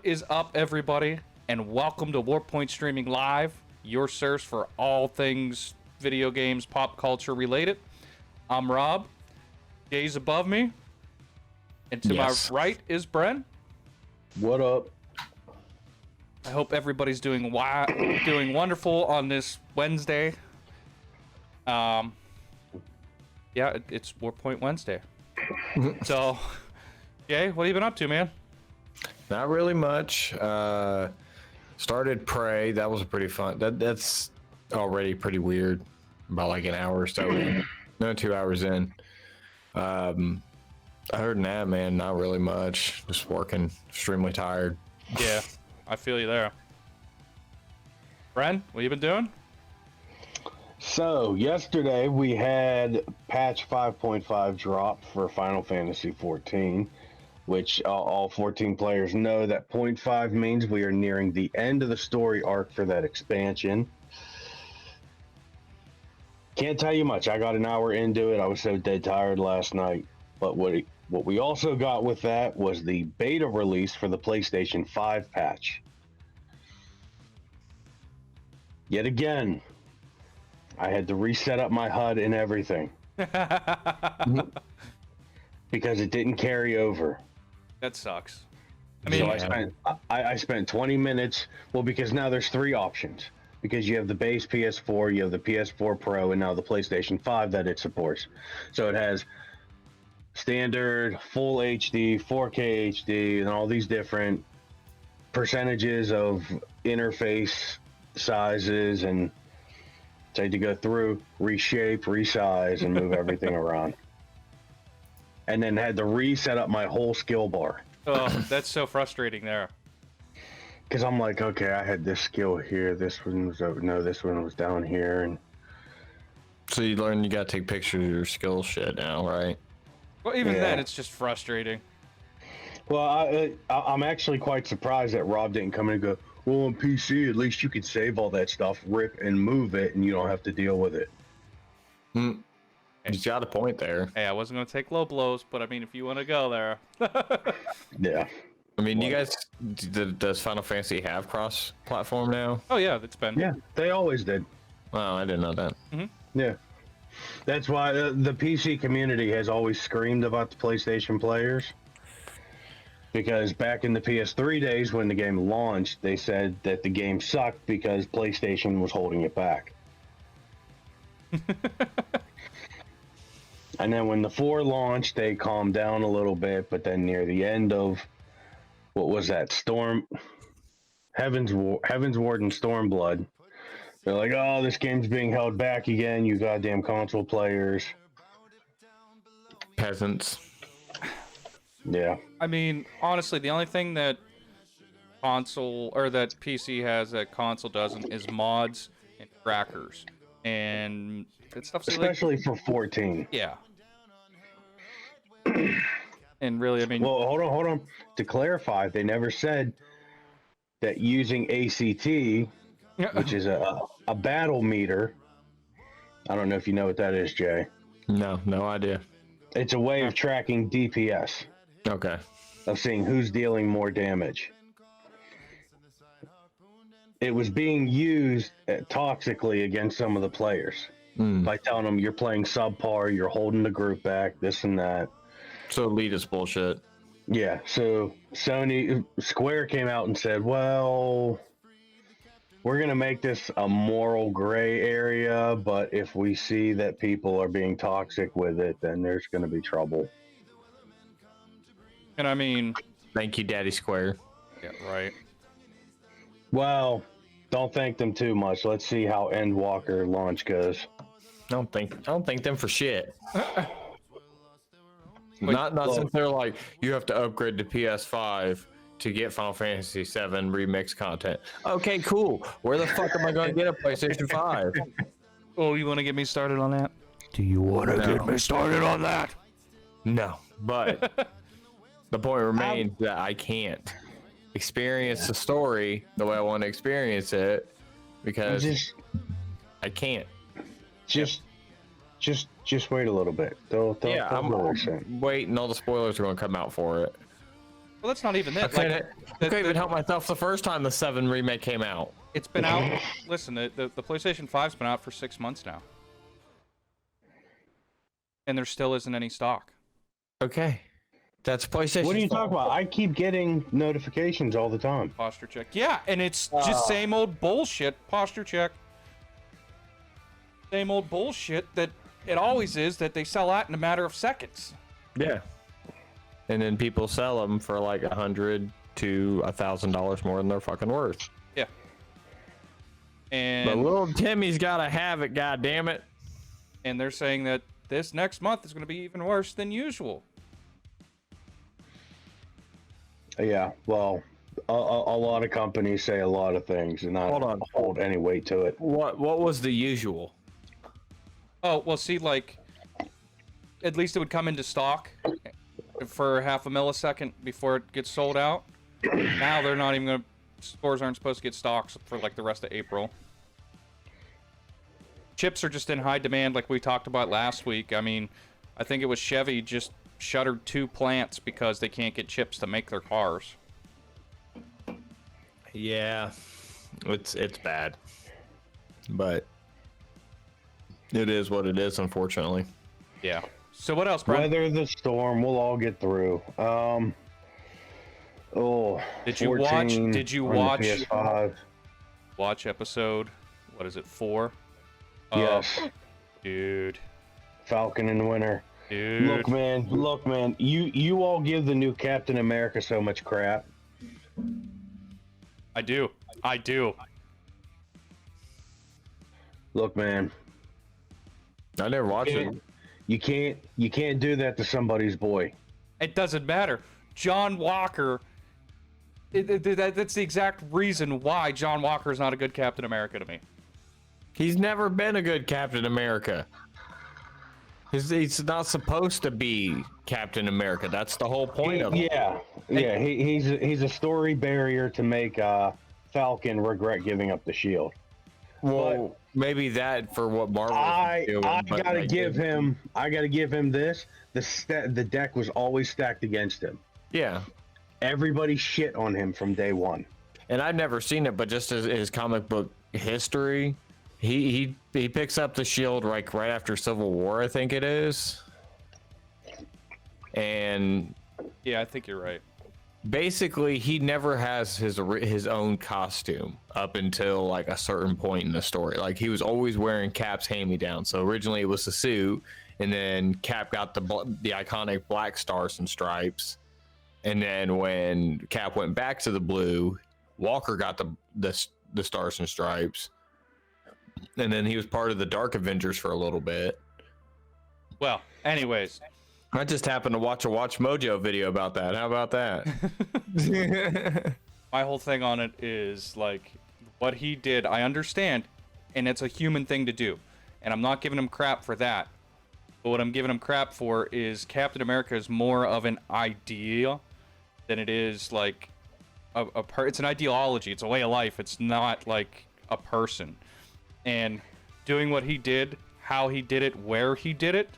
is up, everybody, and welcome to Warpoint Streaming Live, your source for all things video games, pop culture related. I'm Rob. Jay's above me, and to my right is Bren. What up? I hope everybody's doing wonderful on this Wednesday. Yeah, it's Warpoint Wednesday. So, Jay, what have you been up to, man? Not really much. Started Prey. That was pretty fun. That's already pretty weird. About like an hour or so in. No, 2 hours in. Other than that, man, not really much. Just working, extremely tired. Yeah, I feel you there. Bren, what you been doing? So, yesterday we had patch 5.5 drop for Final Fantasy 14, which all 14 players know that 0.5 means we are nearing the end of the story arc for that expansion. Can't tell you much. I got an hour into it. I was so dead tired last night. But what we also got with that was the beta release for the PlayStation 5 patch. Yet again, I had to reset up my HUD and everything. Because it didn't carry over. That sucks. I mean, so I spent 20 minutes. Well, because now there's three options. Because you have the base PS4, you have the PS4 Pro, and now the PlayStation 5 that it supports. So it has standard, full HD, 4K HD, and all these different percentages of interface sizes, and so I had to go through, reshape, resize, and move everything around. And then had to reset up my whole skill bar. Oh, that's so frustrating there. Because I'm like, okay, I had this skill here, this one was over, no, this one was down here, and So you learn you gotta take pictures of your skill shit now, right? Well, even then, it's just frustrating. well, I'm actually quite surprised that Rob didn't come in and go, well, on PC, at least you can save all that stuff, rip and move it, and you don't have to deal with it. He's got a point there. Hey, I wasn't going to take low blows, but I mean, if you want to go there. Yeah. I mean, you guys, does Final Fantasy have cross-platform now? Oh, yeah, it's been. Yeah, they always did. Wow, I didn't know that. Yeah. That's why the PC community has always screamed about the PlayStation players. Because back in the PS3 days when the game launched, they said that the game sucked because PlayStation was holding it back. And then when the 4 launched, they calmed down a little bit, but then near the end of, what was that, Heaven's Ward and Stormblood, they're like, oh, this game's being held back again, you goddamn console players. Peasants. Yeah. I mean, honestly, the only thing that console or that PC has that console doesn't is mods and trackers, and that stuff's especially for 14. Yeah. And really, I mean, well, hold on. To clarify, they never said that using ACT, which is a battle meter. I don't know if you know what that is, Jay. No idea. It's a way of tracking DPS. Okay. Of seeing who's dealing more damage. It was being used toxically against some of the players by telling them you're playing subpar, you're holding the group back, this and that. So elitist bullshit. Yeah, so Square came out and said, well, we're going to make this a moral gray area, but if we see that people are being toxic with it, then there's going to be trouble. and I mean, Thank you, Daddy Square. yeah, right. Well, don't thank them too much. Let's see how Endwalker launch goes. I don't thank them for shit. Not since they're like, you have to upgrade to PS5 to get Final Fantasy VII remix content. Okay, cool. Where the fuck am I going to get a PlayStation 5? Oh, you want to get me started on that? Do you want to get me started on that? No, but the point remains that I can't experience the story the way I want to experience it because I can't. Just wait a little bit. I'm waiting. All the spoilers are going to come out for it. Well, that's not even it. I couldn't even help myself the first time the 7 remake came out. It's been out. Listen, the PlayStation 5's been out for 6 months now, and there still isn't any stock. Okay, that's PlayStation. What are you talking about? I keep getting notifications all the time. Posture check. Yeah, and it's just same old bullshit. Posture check. Same old bullshit that it always is, that they sell out in a matter of seconds. Yeah. And then people sell them for like $100 to $1,000 more than they're fucking worth. Yeah. And but little Timmy's gotta have it, goddammit. And they're saying that this next month is going to be even worse than usual. Yeah, well, a lot of companies say a lot of things, and I don't hold any weight to it. What was the usual? Oh, well, see, like, at least it would come into stock for half a millisecond before it gets sold out. Now they're not even going to, stores aren't supposed to get stocks for, like, the rest of April. Chips are just in high demand, like we talked about last week. I mean, I think it was Chevy just shuttered 2 plants because they can't get chips to make their cars. Yeah, it's bad. But it is what it is, unfortunately. Yeah. So what else, Brian? Weather the storm. We'll all get through. Did you watch? Did you watch? PS5. Watch episode. What is it? 4. Yes. Dude. Falcon and Winter. Dude. Look, man. You all give the new Captain America so much crap. I do. Look, man. I never watched it. You can't do that to somebody's boy. It doesn't matter. John Walker. That's the exact reason why John Walker is not a good Captain America to me. He's never been a good Captain America. He's not supposed to be Captain America. That's the whole point of it. Yeah. He's a story barrier to make Falcon regret giving up the shield. Well, maybe that for what Marvel. I gotta give him this. The deck was always stacked against him. Yeah. Everybody shit on him from day one. And I've never seen it, but just as his comic book history, he picks up the shield like right after Civil War, I think it is. And yeah, I think you're right. Basically, he never has his own costume up until like a certain point in the story. Like he was always wearing Cap's hand-me-down. So originally it was the suit, and then Cap got the iconic black stars and stripes. And then when Cap went back to the blue, Walker got the stars and stripes. And then he was part of the Dark Avengers for a little bit. Well, anyways. I just happened to watch a Watch Mojo video about that. How about that? My whole thing on it is, like, what he did, I understand, and it's a human thing to do. And I'm not giving him crap for that. But what I'm giving him crap for is Captain America is more of an idea than it is, like, it's an ideology. It's a way of life. It's not, like, a person. And doing what he did, how he did it, where he did it,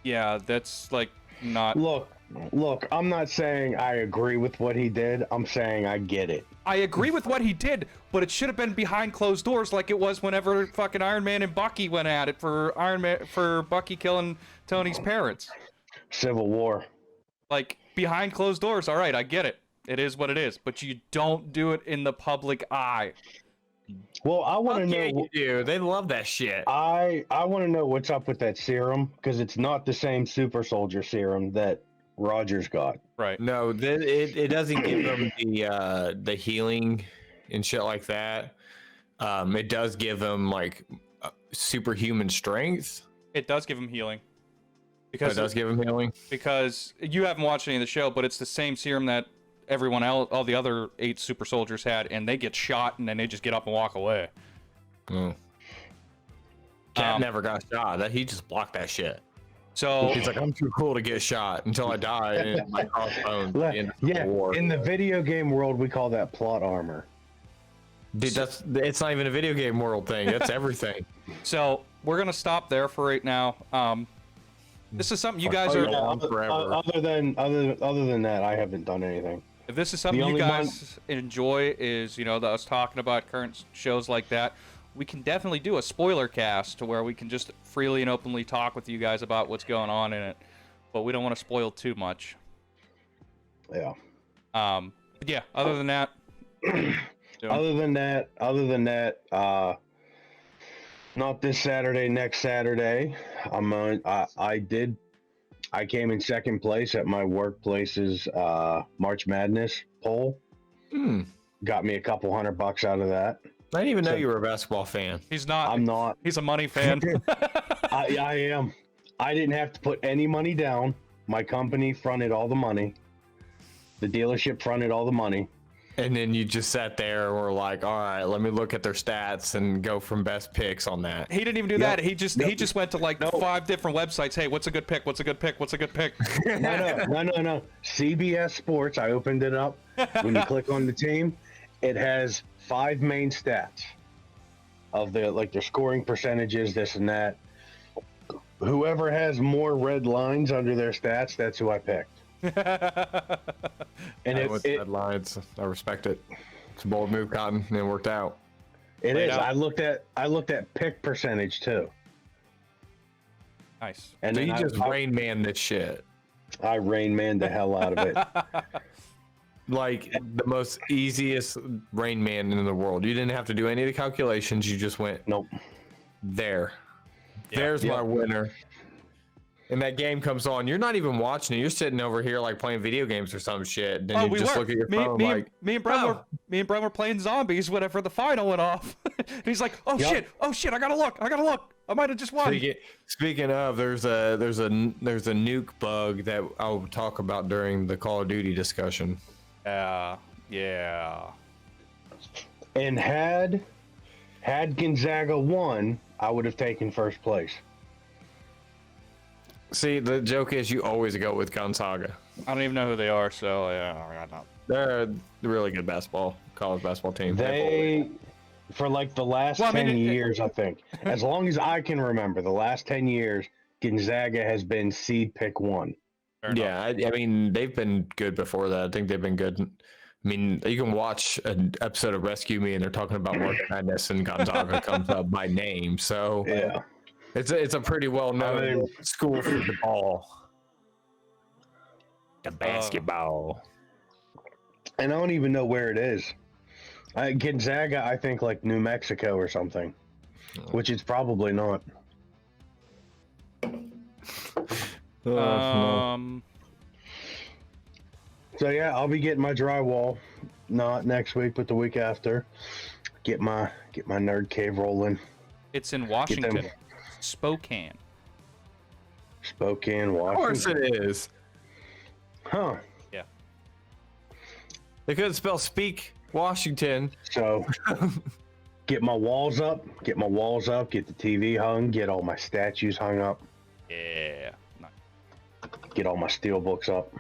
yeah, that's like not. Look, I'm not saying I agree with what he did. I'm saying I get it. I agree with what he did, but it should have been behind closed doors, like it was whenever fucking Iron Man and Bucky went at it for Bucky killing Tony's parents. Civil War. Like behind closed doors. All right, I get it. It is what it is, but you don't do it in the public eye. Well, I want to know. You do. They love that shit. I want to know what's up with that serum, because it's not the same super soldier serum that Rogers got. Right. No, it doesn't give them the healing and shit like that. It does give them like superhuman strength. It does give him healing. Because it does give him healing. Because you haven't watched any of the show, but it's the same serum that everyone else, all the other 8 super soldiers had, and they get shot and then they just get up and walk away. Cap never got shot. He just blocked that shit. So he's like, I'm too cool to get shot until I die. And my crossbones. In the video game world, we call that plot armor. Dude, it's not even a video game world thing. That's everything. So we're gonna stop there for right now. this is something you Fuck, guys oh, are. yeah. on forever. Other than that, I haven't done anything. If this is something The you only guys enjoy, is us talking about current shows like that, we can definitely do a spoiler cast to where we can just freely and openly talk with you guys about what's going on in it, but we don't want to spoil too much. Yeah. But yeah. Other than that. Other than that, not this Saturday, next Saturday. I came in second place at my workplace's March Madness poll. Got me a couple $100 out of that. I didn't even know you were a basketball fan. He's not. I'm not. He's a money fan. I am. I didn't have to put any money down. My company fronted all the money. The dealership fronted all the money. And then you just sat there and were like, all right, let me look at their stats and go from best picks on that. He didn't even do that. He just went to like 5 different websites. Hey, what's a good pick? What's a good pick? What's a good pick? No. CBS Sports. I opened it up. When you click on the team, it has 5 main stats of their scoring percentages, this and that. Whoever has more red lines under their stats, that's who I picked. And red lines. I respect it. It's a bold move, Cotton, and it worked out. It is. I looked at pick percentage too. Nice. And So then you just Rain Man this shit. I Rain Man the hell out of it. Like the most easiest Rain Man in the world. You didn't have to do any of the calculations. You just went, Nope. there. There's my winner. And that game comes on. You're not even watching it. You're sitting over here like playing video games or some shit. Then you just look at your phone like, me and Brent were playing zombies whenever the final went off. And he's like, oh shit, I gotta look. I might have just won. Speaking of, there's a nuke bug that I'll talk about during the Call of Duty discussion. Yeah. And had Gonzaga won, I would have taken first place. See, the joke is you always go with Gonzaga. I don't even know who they are, so yeah, I don't. They're a really good college basketball team. They, for like the last 10 years, I think, as long as I can remember, the last 10 years, Gonzaga has been seed pick 1. Yeah, I mean, they've been good before that. I think they've been good. I mean, you can watch an episode of Rescue Me, and they're talking about March Madness, and Gonzaga comes up by name. So yeah. It's a pretty well-known school for the ball. The basketball. And I don't even know where it is. Gonzaga, I think like New Mexico or something, which it's probably not. No. So yeah, I'll be getting my drywall, not next week, but the week after. Get my nerd cave rolling. It's in Washington. Spokane, Washington. Of course it is. Huh. Yeah. They couldn't spell speak Washington. So get my walls up, get the TV hung, get all my statues hung up. Yeah. Nice. Get all my steel books up.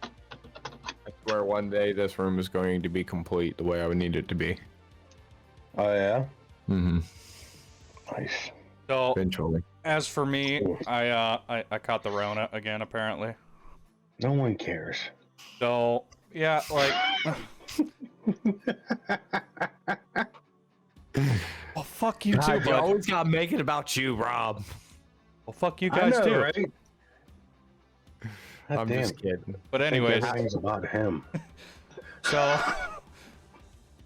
I swear one day this room is going to be complete the way I would need it to be. Oh yeah? Mm-hmm. Nice. So Eventually. as for me, I caught the Rona again apparently. No one cares. So yeah, like well fuck you too, You bud. always gotta make it about you, Rob. Well fuck you guys I know, too. right? I'm just kidding. But anyways, Everything's about him. so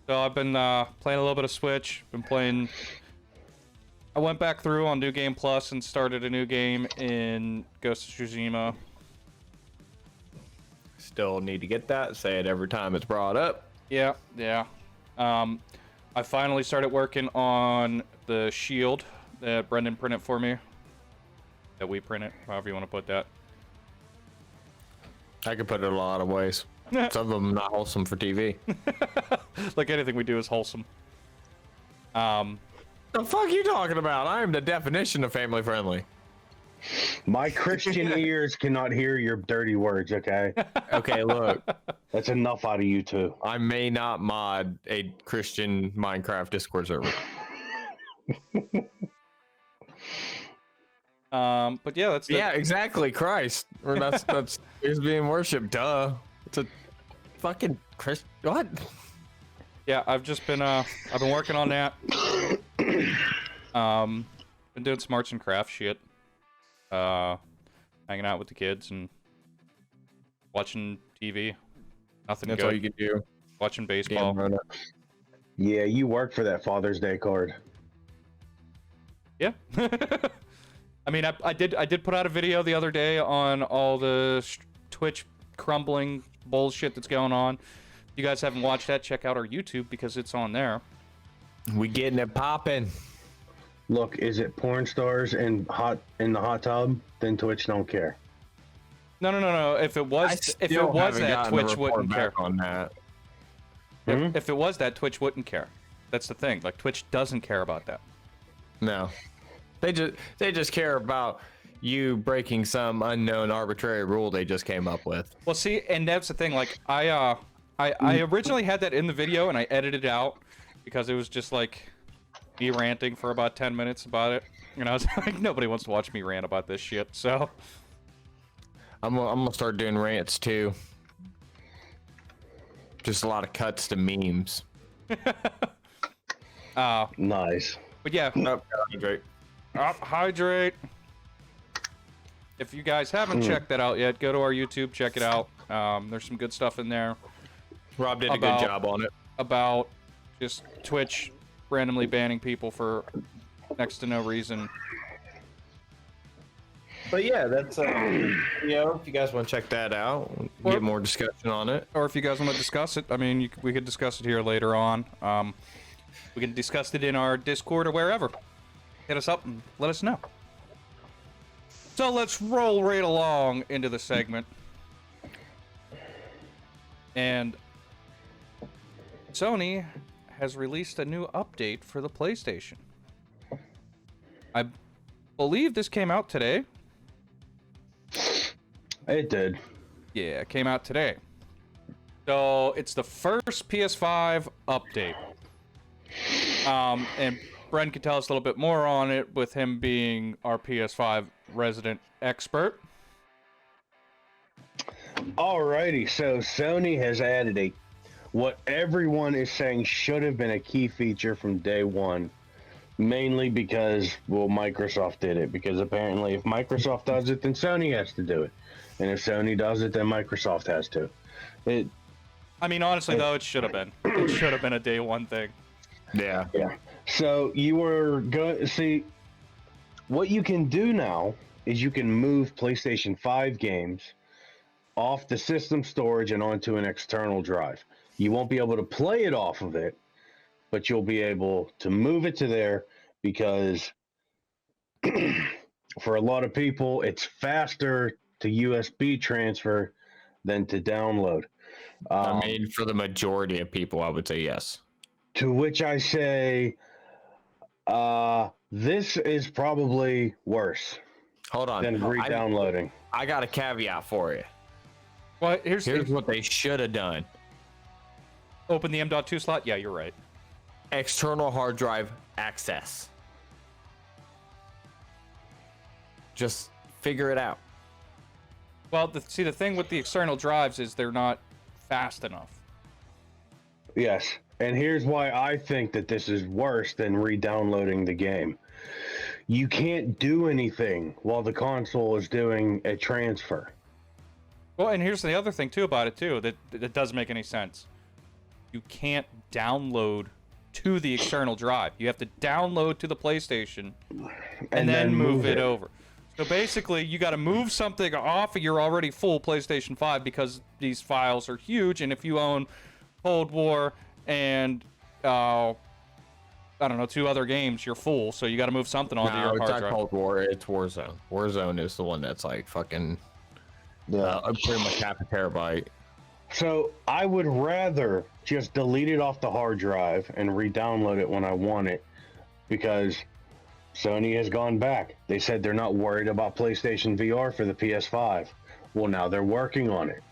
I've been playing a little bit of Switch, I went back through on New Game Plus and started a new game in Ghost of Tsushima. Still need to get that. Say it every time it's brought up. Yeah. I finally started working on the shield that Brendan printed for me. That we printed, however you want to put that. I could put it a lot of ways. Some of them not wholesome for TV. Like anything we do is wholesome. The fuck you talking about? I am the definition of family friendly. My Christian ears cannot hear your dirty words, okay? Okay, look. That's enough out of you two. I may not mod a Christian Minecraft Discord server. But yeah, that's Yeah, exactly. Christ, or that's is being worshipped. Duh. It's a fucking Christ. What? Yeah, I've been working on that. Been doing some arts and crafts shit. Hanging out with the kids and watching TV. Nothing That's good. all you can do. Watching baseball. Yeah, you work for that Father's Day card. Yeah. I mean, I did put out a video the other day on all the Twitch crumbling bullshit that's going on. If you guys haven't watched that, check out our YouTube because it's on there. We getting it popping. Look, is it porn stars in the hot tub? Then Twitch don't care. No. If it was that, Twitch wouldn't care. On that. If it was that, Twitch wouldn't care. That's the thing. Like, Twitch doesn't care about that. No. They just care about you breaking some unknown arbitrary rule they just came up with. Well, see, and that's the thing. Like, I originally had that in the video and I edited it out because it was just like me ranting for about 10 minutes about it. And I was like, nobody wants to watch me rant about this shit. So I'm gonna start doing rants too. Just a lot of cuts to memes. Nice. But yeah. Hydrate. If you guys haven't checked that out yet, go to our YouTube, check it out. There's some good stuff in there. Rob did a good job on it. About just Twitch randomly banning people for next to no reason. But yeah, that's if you guys want to check that out, get more discussion on it. Or if you guys want to discuss it, I mean, we could discuss it here later on. We can discuss it in our Discord or wherever. Hit us up and let us know. So let's roll right along into the segment. And Sony has released a new update for the PlayStation. I believe this came out today. It did. Yeah, it came out today. So it's the first PS5 update. And Bren could tell us a little bit more on it with him being our PS5 resident expert. Alrighty, so Sony has added what everyone is saying should have been a key feature from day one, mainly because, well, Microsoft did it, because apparently if Microsoft does it, then Sony has to do it, and if Sony does it, then Microsoft has to. I mean, honestly, though, it should have been. It should have been a day one thing. Yeah. So you were going to see what you can do now is you can move PlayStation 5 games off the system storage and onto an external drive. You won't be able to play it off of it, but you'll be able to move it to there because for a lot of people, it's faster to USB transfer than to download. I mean, for the majority of people, I would say yes. To which I say, this is probably worse. Hold on. Than re-downloading. I got a caveat for you. Well, here's what they should have done. Open the M.2 slot? Yeah, you're right. External hard drive access. Just figure it out. Well, the thing with the external drives is they're not fast enough. Yes, and here's why I think that this is worse than re-downloading the game. You can't do anything while the console is doing a transfer. Well, and here's the other thing, too, about it, too, that doesn't make any sense. You can't download to the external drive. You have to download to the PlayStation and then move it over. So basically, you got to move something off of your already full PlayStation 5 because these files are huge, and if you own Cold War and, I don't know, 2 other games, you're full, so you got to move something onto your hard drive. It's not Cold War, it's Warzone. Warzone is the one that's like fucking... pretty much half a terabyte. So I would rather just delete it off the hard drive and re-download it when I want it, because Sony has gone back. They said they're not worried about PlayStation VR for the PS5. Well, now they're working on it.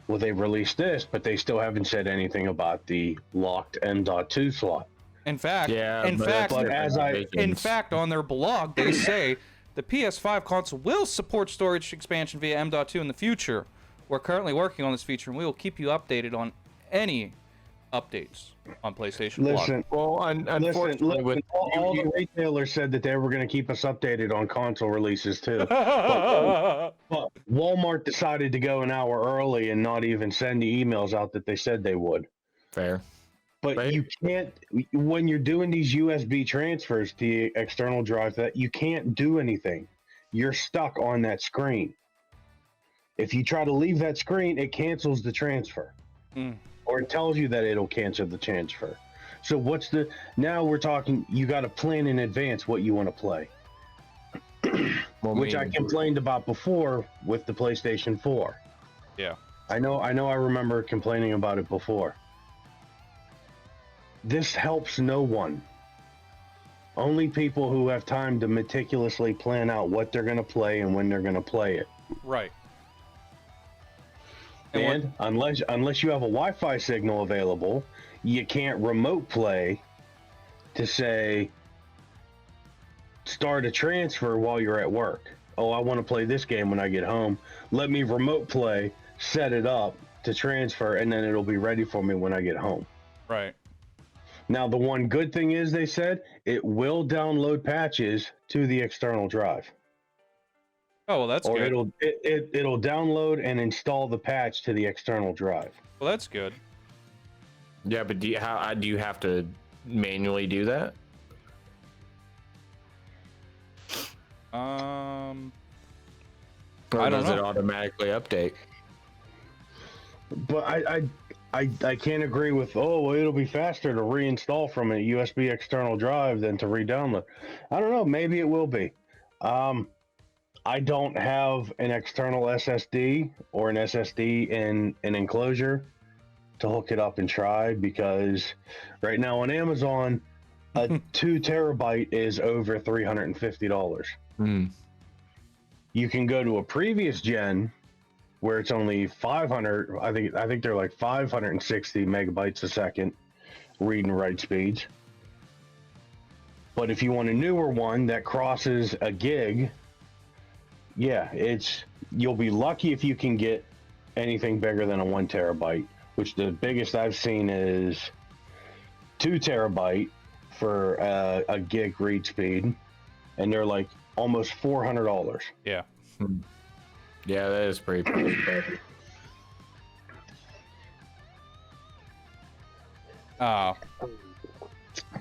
Well, they've released this, but they still haven't said anything about the locked M.2 slot. In fact, in fact, on their blog, they say The PS5 console will support storage expansion via M.2 in the future. We're currently working on this feature, and we will keep you updated on any updates on PlayStation Listen, Well, unfortunately, listen, all the retailers said that they were going to keep us updated on console releases too. blog. But Walmart decided to go an hour early and not even send the emails out that they said they would. fair. But Right. you can't, when you're doing these USB transfers to the external drive, that you can't do anything. You're stuck on that screen. If you try to leave that screen, it cancels the transfer. Or it tells you that it'll cancel the transfer. So now we're talking, you got to plan in advance what you want to play. Which I complained about before with the PlayStation 4. Yeah. I remember complaining about it before. This helps no one. Only people who have time to meticulously plan out what they're going to play and when they're going to play it. Right. And unless you have a Wi-Fi signal available, you can't remote play to say start a transfer while you're at work. Oh, I want to play this game when I get home. Let me remote play, set it up to transfer, and then it'll be ready for me when I get home. Right. Now, the one good thing is they said it will download patches to the external drive. Oh, well, that's or good. it'll download and install the patch to the external drive. Well, that's good. Yeah, but do you have to manually do that? I Or don't does it know. automatically update? But I can't agree with, well, it'll be faster to reinstall from a USB external drive than to re-download. I don't know. Maybe it will be. I don't have an external SSD or an SSD in an enclosure to hook it up and try, because right now on Amazon, a 2 terabyte is over $350. You can go to a previous gen where it's only 500. I think they're like 560 megabytes a second read and write speeds. But if you want a newer one that crosses a gig, yeah, you'll be lucky if you can get anything bigger than a 1 terabyte, which the biggest I've seen is 2 terabyte for a gig read speed, and they're like almost $400. Yeah. Yeah, that is pretty pricey.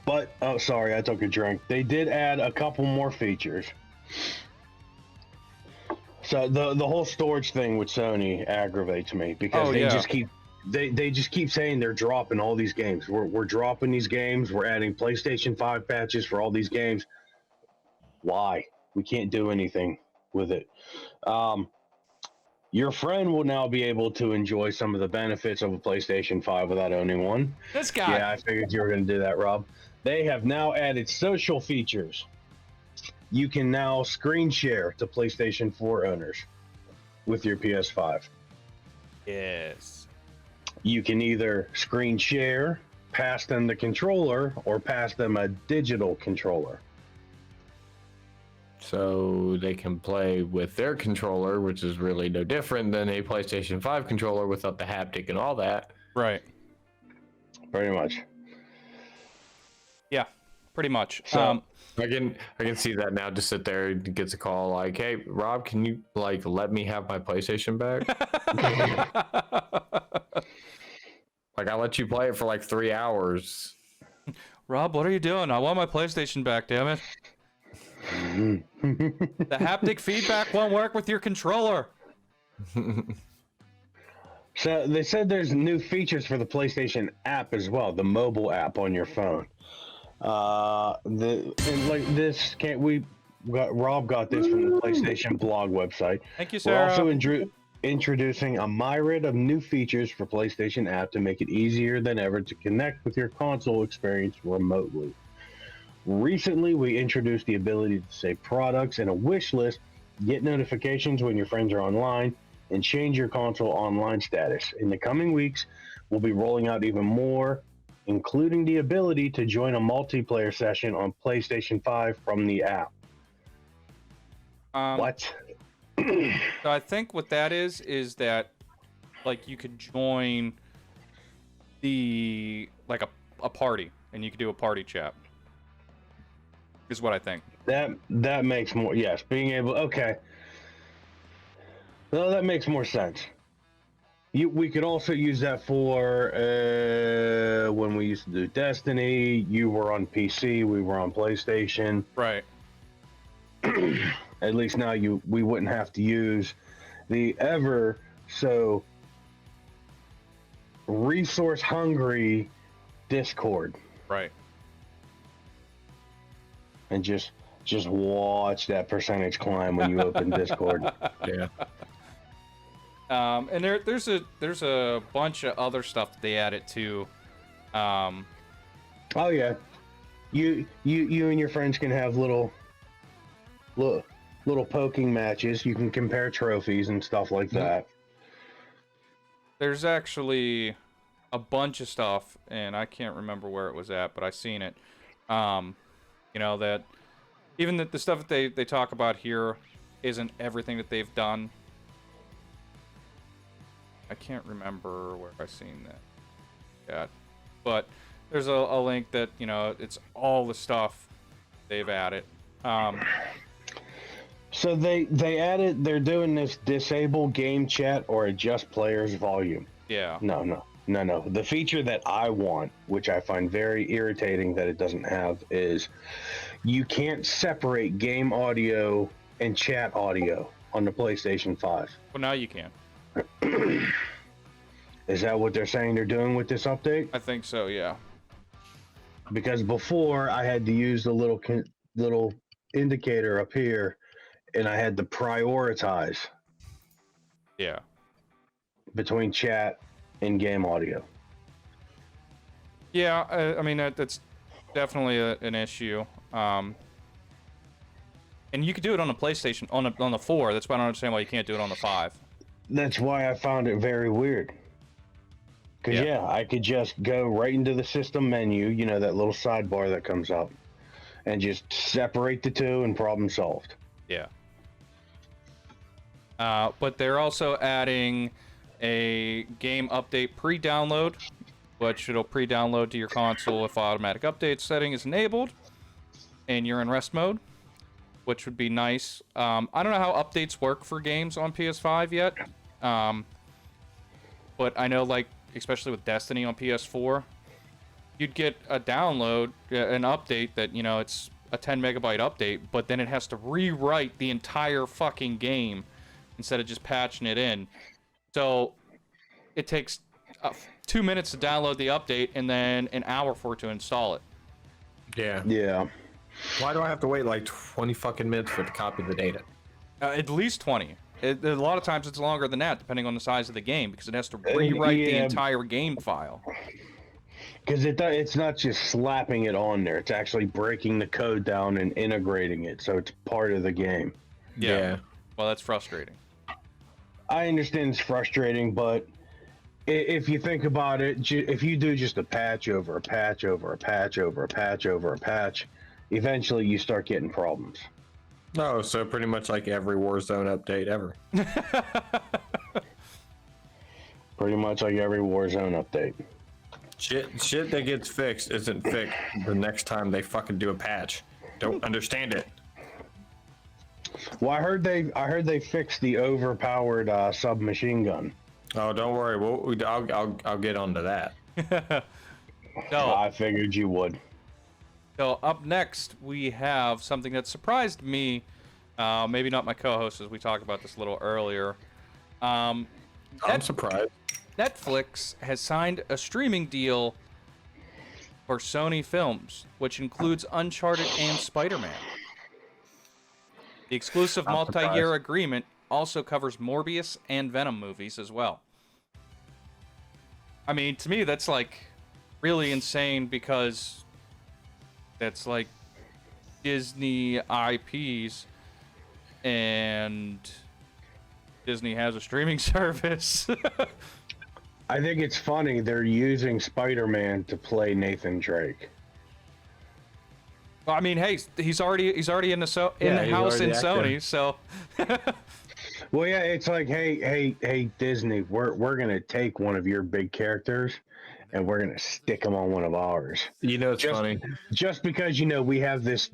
But oh, sorry, I took a drink. They did add a couple more features. So the whole storage thing with Sony aggravates me, because they just keep saying they're dropping all these games. We're dropping these games. We're adding PlayStation 5 patches for all these games. Why? We can't do anything with it. Your friend will now be able to enjoy some of the benefits of a PlayStation 5 without owning one. This guy. Yeah, I figured you were going to do that, Rob. They have now added social features. You can now screen share to PlayStation 4 owners with your PS5. Yes. You can either screen share, pass them the controller, or pass them a digital controller. So they can play with their controller, which is really no different than a PlayStation 5 controller without the haptic and all that. Right. Pretty much. Yeah. Pretty much. So- I can see that now. Just sit there and gets a call like, "Hey, Rob, can you let me have my PlayStation back? Like, I let you play it for like 3 hours." Rob, what are you doing? I want my PlayStation back, damn it. The haptic feedback won't work with your controller. So they said there's new features for the PlayStation app as well, the mobile app on your phone. Rob got this from the PlayStation blog website. Thank you, We're Sarah. also introducing a myriad of new features for PlayStation app to make it easier than ever to connect with your console experience remotely. Recently, we introduced the ability to save products in a wish list, get notifications when your friends are online, and change your console online status. In the coming weeks, we'll be rolling out even more, including the ability to join a multiplayer session on PlayStation 5 from the app. What? So I think what that is that like you could join like a party, and you could do a party chat. Is what I think. That makes more, yes. Being able, okay. Well, that makes more sense. We could also use that for when we used to do Destiny. You were on PC, we were on PlayStation. Right. At least now we wouldn't have to use the ever so resource hungry Discord. Right. And just watch that percentage climb when you open Discord. Yeah. And there's a bunch of other stuff that they added too. Oh yeah, you and your friends can have little poking matches. You can compare trophies and stuff like that. There's actually a bunch of stuff, and I can't remember where it was at, but I seen it. You know, that even the stuff that they talk about here isn't everything that they've done. I can't remember where I seen that at, but there's a link that, you know, it's all the stuff they've added. So they're doing this disable game chat or adjust players volume. Yeah. No. The feature that I want, which I find very irritating that it doesn't have, is you can't separate game audio and chat audio on the PlayStation 5. Well, now you can. Is that what they're saying they're doing with this update? I think so, yeah. Because before I had to use the little indicator up here, and I had to prioritize Yeah. between chat and game audio. Yeah, I mean, that's definitely an issue. And you could do it on the PlayStation, on the 4. That's why I don't understand why you can't do it on the 5. That's why I found it very weird. Because, yeah, I could just go right into the system menu, you know, that little sidebar that comes up, and just separate the two and problem solved. Yeah. But they're also adding a game update pre-download, which it'll pre-download to your console if automatic update setting is enabled, and you're in rest mode, which would be nice. I don't know how updates work for games on PS5 yet, but I know, like, especially with Destiny on PS4, you'd get a download, an update that, you know, it's a 10 megabyte update, but then it has to rewrite the entire fucking game instead of just patching it in. So it takes 2 minutes to download the update and then an hour for it to install it. Yeah. Why do I have to wait like 20 fucking minutes for it to copy the data? At least 20. A lot of times it's longer than that, depending on the size of the game, because it has to rewrite the entire game file. Because it's not just slapping it on there. It's actually breaking the code down and integrating it, so it's part of the game. Yeah. Well, that's frustrating. I understand it's frustrating, but if you think about it, if you do just a patch over a patch over a patch over a patch over a patch, eventually you start getting problems. No, so pretty much like every Warzone update ever. Pretty much like every Warzone update. Shit that gets fixed isn't fixed the next time they fucking do a patch. Don't understand it. Well, I heard they fixed the overpowered submachine gun. Oh, don't worry. I'll get onto that. So, I figured you would. So up next, we have something that surprised me, maybe not my co-host, as we talked about this a little earlier. I'm surprised. Netflix has signed a streaming deal for Sony films, which includes Uncharted and Spider-Man. The exclusive multi-year agreement also covers Morbius and Venom movies as well. I mean, to me, that's like really insane, because that's like Disney IPs, and Disney has a streaming service. I think it's funny they're using Spider-Man to play Nathan Drake. Well, I mean, hey, he's already in the house in Sony, so. Well, yeah, it's like, hey, Disney, we're gonna take one of your big characters, and we're gonna stick them on one of ours. You know, it's funny. Just because we have this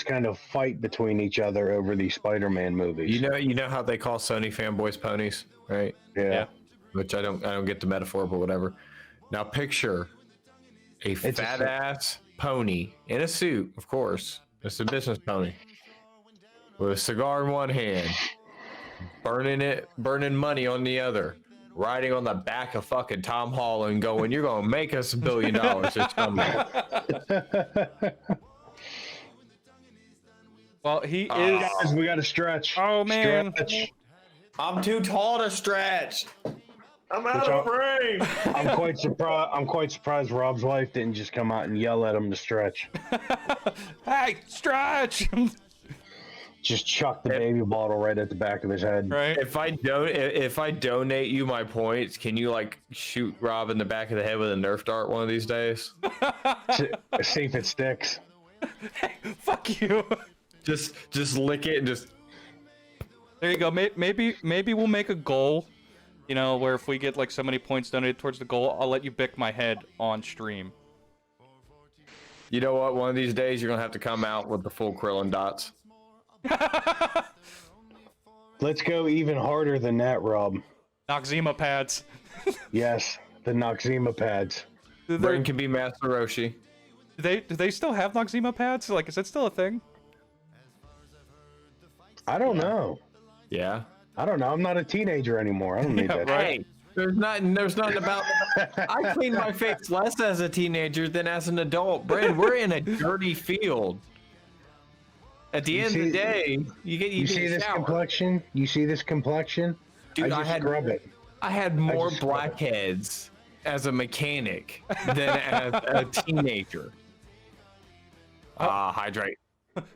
kind of fight between each other over these Spider-Man movies. You know how they call Sony fanboys ponies, right? Yeah. Which I don't get the metaphor, but whatever. Now picture a fat ass pony in a suit, of course. It's a business pony with a cigar in one hand, burning money on the other, riding on the back of fucking Tom Holland, going, "You're gonna make us $1 billion this summer." Well, he is. Guys, we got to stretch. Oh man, Stretch. I'm too tall to stretch. I'm out of frame. I'm quite surprised Rob's wife didn't just come out and yell at him to stretch. Hey, stretch! Just chuck the baby bottle right at the back of his head. Right. If I donate you my points, can you like shoot Rob in the back of the head with a Nerf dart one of these days? See if it sticks. Hey, fuck you. Just lick it and just. There you go. Maybe we'll make a goal. You know, where if we get like so many points donated towards the goal, I'll let you bick my head on stream. You know what? One of these days you're gonna have to come out with the full Krillin dots. Let's go even harder than that, Rob. Noxzema pads. Yes, the Noxzema pads. Brain can be Master Roshi. Do they still have Noxzema pads? Like, is that still a thing? I don't know. Yeah. I don't know. I'm not a teenager anymore. I don't need that. Right. Hey, there's nothing about. I clean my face less as a teenager than as an adult. Brad, we're in a dirty field. At the end of the day, you see this shower. complexion? You see this complexion? Dude, I just scrub it. I had more blackheads as a mechanic than as a teenager. Hydrate.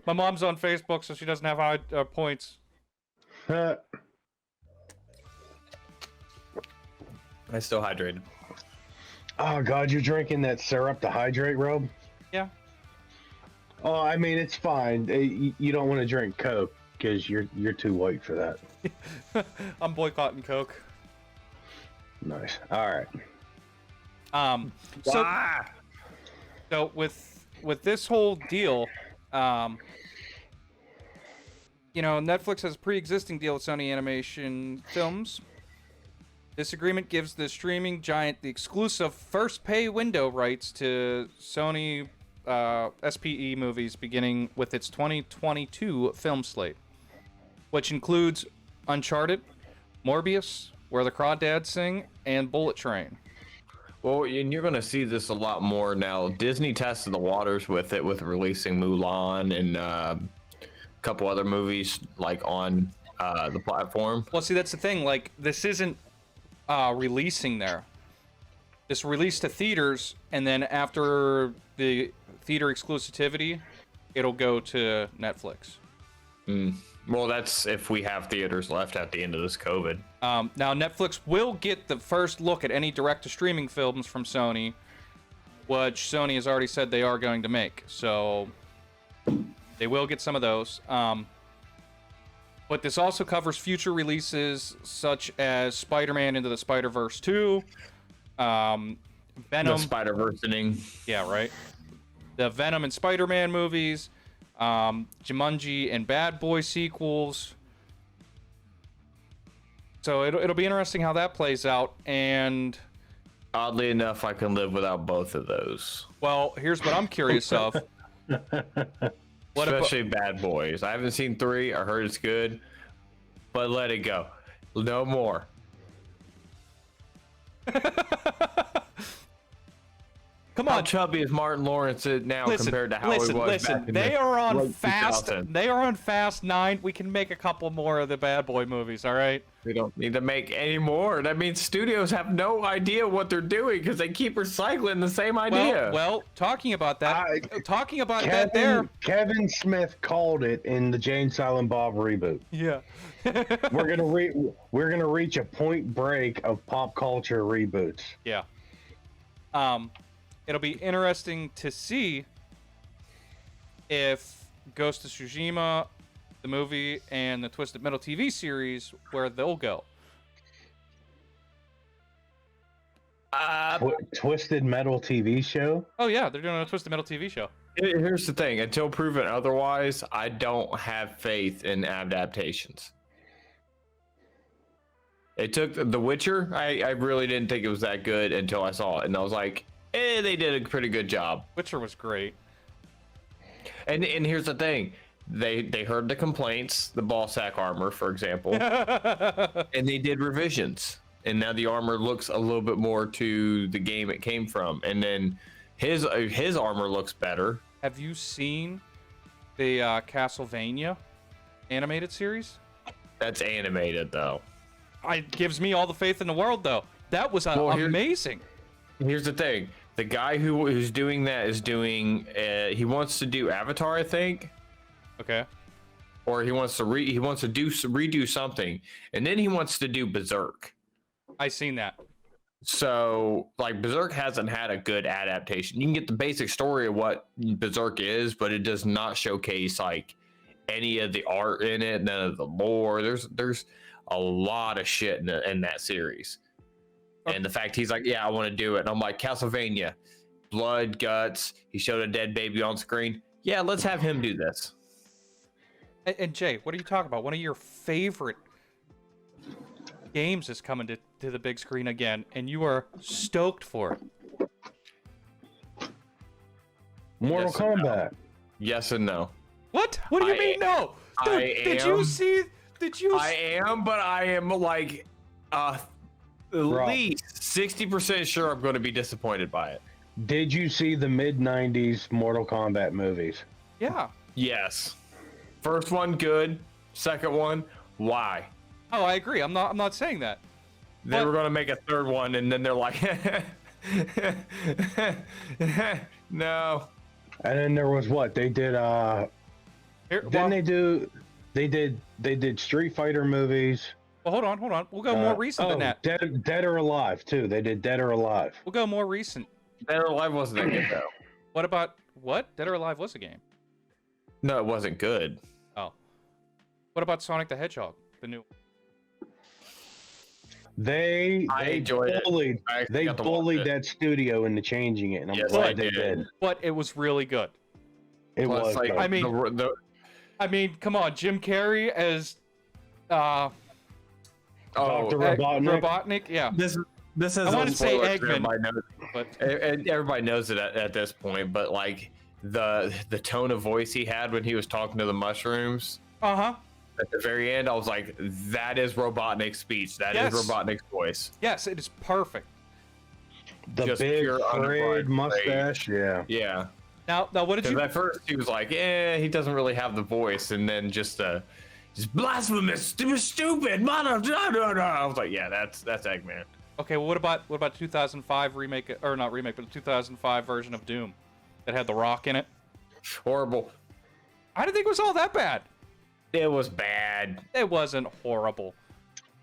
My mom's on Facebook, so she doesn't have high points. I still hydrated. Oh God, you're drinking that syrup to hydrate, Rob? Yeah. Oh, I mean, it's fine. You don't want to drink Coke because you're too white for that. I'm boycotting Coke. Nice. All right. So with this whole deal, you know, Netflix has a pre-existing deal with Sony Animation Films. This agreement gives the streaming giant the exclusive first pay window rights to Sony SPE movies beginning with its 2022 film slate, which includes Uncharted, Morbius, Where the Crawdads Sing, and Bullet Train. Well, and you're going to see this a lot more now. Disney tested the waters with it, with releasing Mulan and a couple other movies like on the platform. Well, see, that's the thing. Like, this isn't releasing there. This released to theaters, and then after the theater exclusivity, it'll go to Netflix. Well, that's if we have theaters left at the end of this COVID. Now, Netflix will get the first look at any direct-to-streaming films from Sony, which Sony has already said they are going to make. So they will get some of those. But this also covers future releases such as Spider-Man Into the Spider-Verse 2, Venom. The Spider-Verse-ing. Yeah, right. The Venom and Spider-Man movies, Jumanji and Bad Boy sequels. So it'll be interesting how that plays out. And oddly enough, I can live without both of those. Well, here's what I'm curious of. Especially Bad Boys. I haven't seen 3. I heard it's good, but let it go. No more. Come How on, chubby is Martin Lawrence now compared to how he was back in they are on late Fast. 2000s? They are on Fast 9. We can make a couple more of the Bad Boy movies. All right. We don't need to make any more. That means studios have no idea what they're doing because they keep recycling the same idea. Well, talking about that, Kevin Smith called it in the Jane Silent Bob reboot. Yeah. We're gonna reach a point break of pop culture reboots. Yeah. It'll be interesting to see if Ghost of Tsushima, the movie, and the Twisted Metal TV series, where they'll go. Twisted Metal TV show. Oh yeah, they're doing a Twisted Metal TV show. Here's the thing: until proven otherwise, I don't have faith in adaptations. It took The Witcher. I really didn't think it was that good until I saw it, and I was like, they did a pretty good job. Witcher was great. And here's the thing: they heard the complaints, the ball sack armor, for example, and they did revisions. And now the armor looks a little bit more to the game it came from, and then his armor looks better. Have you seen the Castlevania animated series? That's animated though. It gives me all the faith in the world, though. That was amazing. Here's the thing: the guy who's doing that is doing. He wants to do Avatar, I think. Okay. Or he wants to redo something, and then he wants to do Berserk. I seen that. So, like, Berserk hasn't had a good adaptation. You can get the basic story of what Berserk is, but it does not showcase like any of the art in it, none of the lore. There's a lot of shit in that series. Okay. And the fact he's like, yeah, I want to do it. And I'm like, Castlevania, blood, guts. He showed a dead baby on screen. Yeah, let's have him do this. And Jay, what are you talking about? One of your favorite games is coming to the big screen again, and you are stoked for it. Mortal Kombat. No. Yes and no. What? What do you mean no? Dude, did you see? I am, but I am like at least 60% sure I'm going to be disappointed by it. Did you see the mid-90s Mortal Kombat movies? Yeah. Yes. First one good. Second one, why? Oh, I agree. I'm not saying that. They were going to make a third one, and then they're like, no. And then there was what they did. They did Street Fighter movies. Well, hold on. We'll go more recent than that. Dead or Alive too. They did Dead or Alive. We'll go more recent. Dead or Alive wasn't that good though. What about what? Dead or Alive was a game. No, it wasn't good. Oh. What about Sonic the Hedgehog, the new? They bullied that studio into changing it, and I'm glad they did. But it was really good. It was. Like, I mean, come on, Jim Carrey as Dr. Robotnik. Yeah. This is. I want to say Eggman, but everybody knows it at this point. But like the tone of voice he had when he was talking to the mushrooms. At the very end, I was like, that is Robotnik's speech. That is Robotnik's voice. Yes, it is perfect. The just big frayed mustache. Yeah. Yeah. Now, what did you? At first, he was like, he doesn't really have the voice, and then just blasphemous, stupid, I was like, yeah, that's Eggman. Okay, well, what about 2005 remake, or not remake, but the 2005 version of Doom that had The Rock in it? Horrible. I didn't think it was all that bad. It was bad. It wasn't horrible.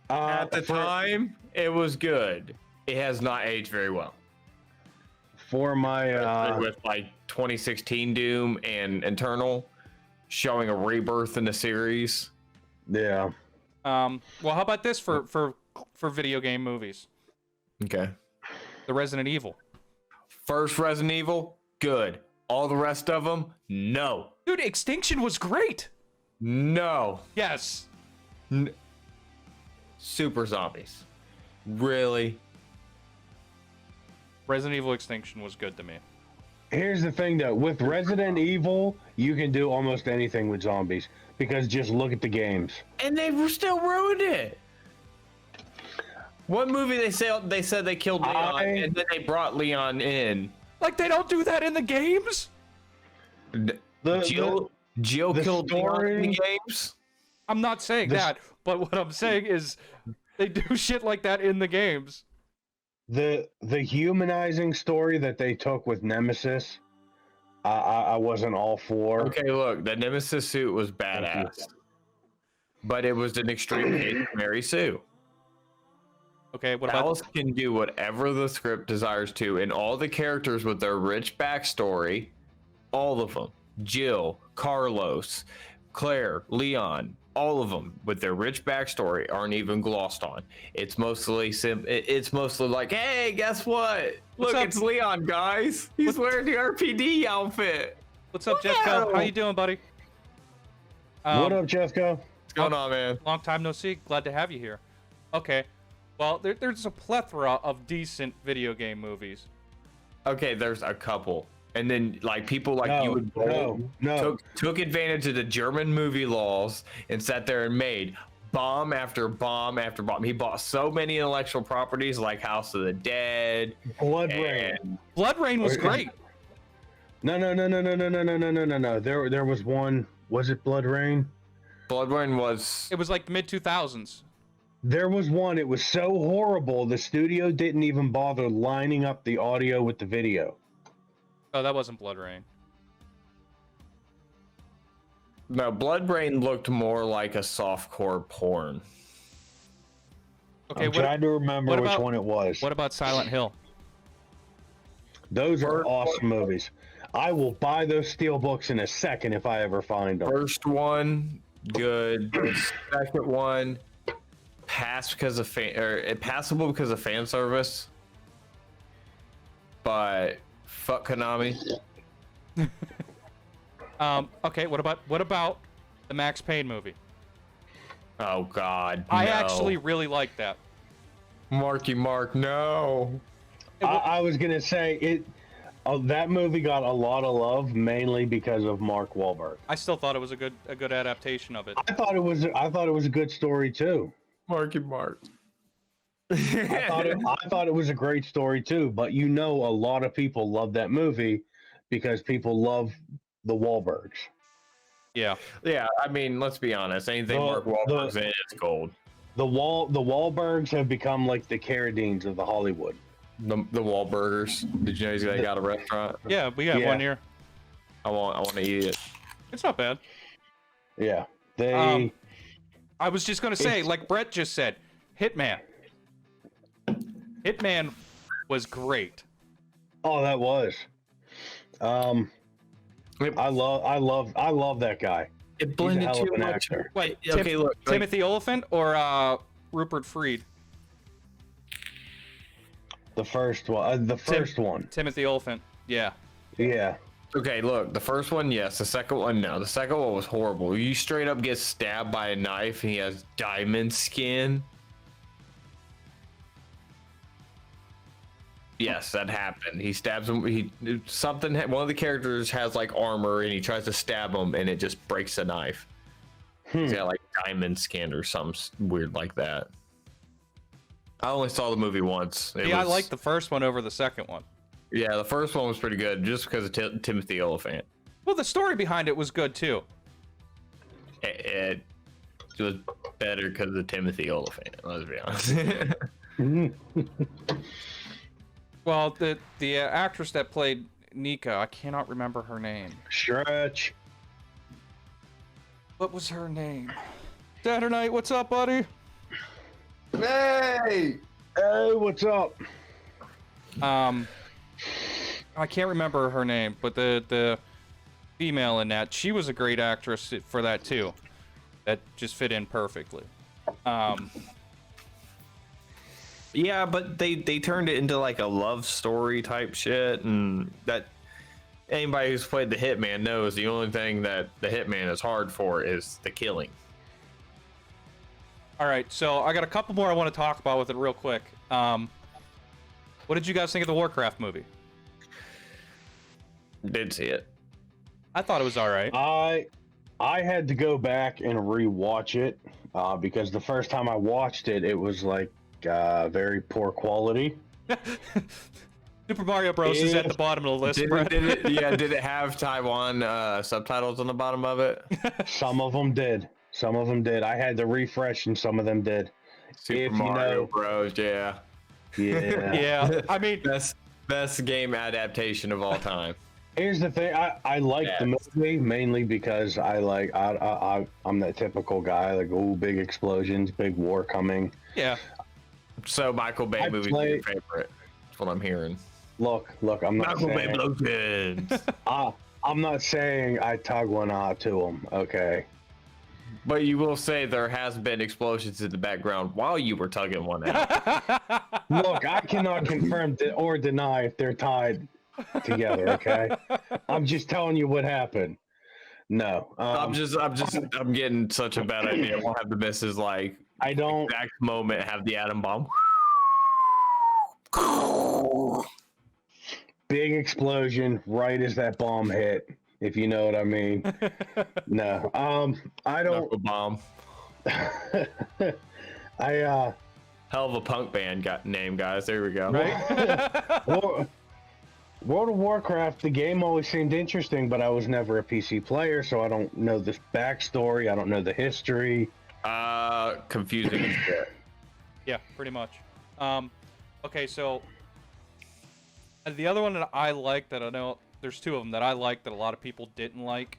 At the time, it was good. It has not aged very well. For my with like 2016 Doom and Eternal showing a rebirth in the series. Yeah. Well, how about this for video game movies? Okay. The Resident Evil. First Resident Evil, good. All the rest of them, no. Dude, Extinction was great. No. Yes. Super zombies. Really? Resident Evil Extinction was good to me. Here's the thing, though. With Resident Evil, you can do almost anything with zombies because just look at the games. And they still ruined it. One movie they said they killed Leon, and then they brought Leon in. Like they don't do that in the games. Jill killed Leon in the games. I'm not saying that, but what I'm saying is they do shit like that in the games. The humanizing story that they took with Nemesis, I wasn't all for. Okay, look, the Nemesis suit was badass, but it was an extreme case of Mary Sue. Okay, what about Alice can do whatever the script desires to, and all the characters with their rich backstory, all of them, Jill, Carlos, Claire, Leon, all of them with their rich backstory aren't even glossed on. It's mostly it's mostly like, hey, guess what? Look, it's Leon, guys. He's wearing the RPD outfit. What's up, Jeffco? How you doing, buddy? What up, Jeffco? What's going on, man? Long time no see. Glad to have you here. Okay. Well, there's a plethora of decent video game movies. Okay, there's a couple. And then, like, people like you would took advantage of the German movie laws and sat there and made bomb after bomb after bomb. He bought so many intellectual properties like House of the Dead. Blood Rain. Blood Rain was great. No. There was one. Was it Blood Rain? Blood Rain was... It was like mid 2000s. There was one. It was so horrible, the studio didn't even bother lining up the audio with the video. Oh, that wasn't Blood Rain. No, Blood Rain looked more like a softcore porn. Okay, I'm trying to remember which one it was. What about Silent Hill? Those are awesome movies. I will buy those steel books in a second if I ever find them. First one, good. Second one, passable because of fan service. But fuck Konami. Okay, what about the Max Payne movie? Oh God, I no. actually really like that. Marky Mark, no. I was gonna say it. That movie got a lot of love mainly because of Mark Wahlberg. I still thought it was a good adaptation of it. I thought it was a good story too. Marky Mark. I thought it was a great story too, but a lot of people love that movie because people love the Wahlbergs. Yeah. Yeah, I mean, let's be honest. Anything Mark Wahlberg's in is gold. The Wahlbergs have become like the Carradines of the Hollywood. The Wahlburgers. Did you know they got a restaurant? Yeah, we got one here. I want to eat it. It's not bad. Yeah. I was just gonna say, like Brett just said, Hitman. Hitman was great. Oh, that was. I love that guy. It blended too much. Actor. Wait, okay, look, Timothy Olyphant or Rupert Fried? The first one. The first one. Timothy Olyphant. Yeah. Yeah. Okay, look, the first one, yes. The second one, no. The second one was horrible. You straight up get stabbed by a knife and he has diamond skin. Yes, that happened. He stabs him. One of the characters has like armor and he tries to stab him and it just breaks the knife. He's got like diamond skin or something weird like that. I only saw the movie once. I liked the first one over the second one. Yeah, the first one was pretty good just because of Timothy Olyphant. Well, the story behind it was good too. It was better because of Timothy Olyphant. Let's be honest. Well, the actress that played Nika, I cannot remember her name. Stretch. What was her name? Saturday, what's up, buddy? Hey, what's up? I can't remember her name, but the female in that, she was a great actress for that too. That just fit in perfectly. Yeah, but they turned it into like a love story type shit, and that anybody who's played the Hitman knows the only thing that the Hitman is hard for is the killing. All right, so I got a couple more I want to talk about with it real quick. What did you guys think of the Warcraft movie? Did see it. I thought it was all right. I had to go back and rewatch it because the first time I watched it, it was like very poor quality. Super Mario Bros. Is at the bottom of the list. Did it have Taiwan subtitles on the bottom of it? Some of them did. I had to refresh, and some of them did. Super Mario Bros. Yeah. Yeah. I mean, best game adaptation of all time. Here's the thing. I like the movie mainly because I'm that typical guy, like, oh, big explosions, big war coming. Yeah. So Michael Bay movie is your favorite. That's what I'm hearing. Look, I'm not Michael saying. Bay Blowkins. I'm not saying I tug one out to them. Okay. But you will say there has been explosions in the background while you were tugging one out. Look, I cannot confirm or deny if they're tied together. Okay. I'm just telling you what happened. No. I'm getting such a bad idea. We'll have the misses like I don't. exact moment have the atom bomb. Big explosion right as that bomb hit, if you know what I mean. No. I don't. Knuckle bomb. I Hell of a punk band name, guys. There we go. Right? World of Warcraft, the game always seemed interesting, but I was never a PC player, so I don't know the backstory. I don't know the history. Confusing as shit. Yeah, pretty much. Okay, so the other one that I like that I know there's two of them that I like that a lot of people didn't like.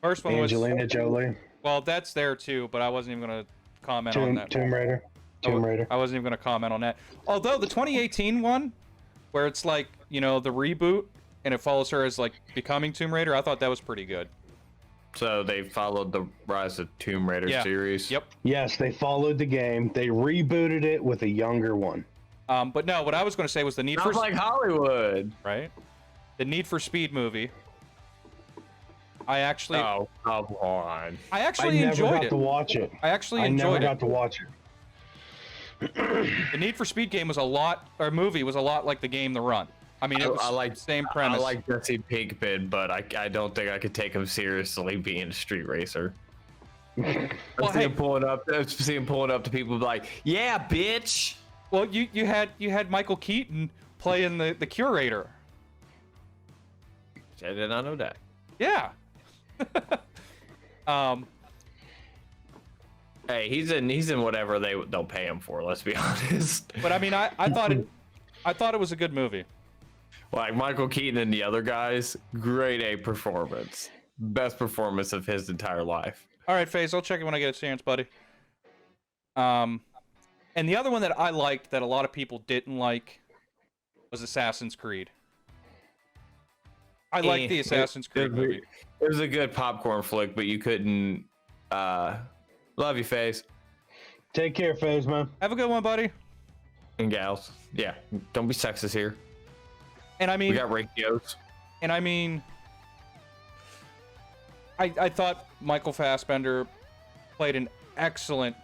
First one Angelina was Jolie. well, that's there too, but I wasn't even gonna comment on that. Tomb Raider. Tomb Raider. I wasn't even gonna comment on that. Although the 2018 one, where it's like the reboot and it follows her as like becoming Tomb Raider, I thought that was pretty good. So they followed the Rise of Tomb Raider series. Yep. Yes, they followed the game. They rebooted it with a younger one. But no, what I was going to say was the Need for Sounds like Hollywood. right, the Need for Speed movie. I actually, Oh, come on. I I actually never enjoyed got it. to watch it. I actually I never enjoyed got it. to watch it. The Need for Speed game was movie was a lot like the game The Run. I mean, it was I like the same premise. I like Jesse Pinkman, but I don't think I could take him seriously being a street racer. Well, I see hey- him pulling up. I see him pulling up to people like, "Yeah, bitch." Well, you had Michael Keaton playing the curator. I did not know that. Yeah. Hey, he's in whatever they'll pay him for. Let's be honest. But I mean, I thought it was a good movie. Like Michael Keaton and the other guys, grade A performance, best performance of his entire life. All right, FaZe, I'll check it when I get a chance, buddy. And the other one that I liked that a lot of people didn't like was Assassin's Creed. I liked the Assassin's Creed movie. It was a good popcorn flick, but you couldn't. Love you, FaZe Take care, FaZe, man. Have a good one, buddy. and gals. Yeah, don't be sexist here. And I mean, We got ratios. and I mean, I thought Michael Fassbender played an excellent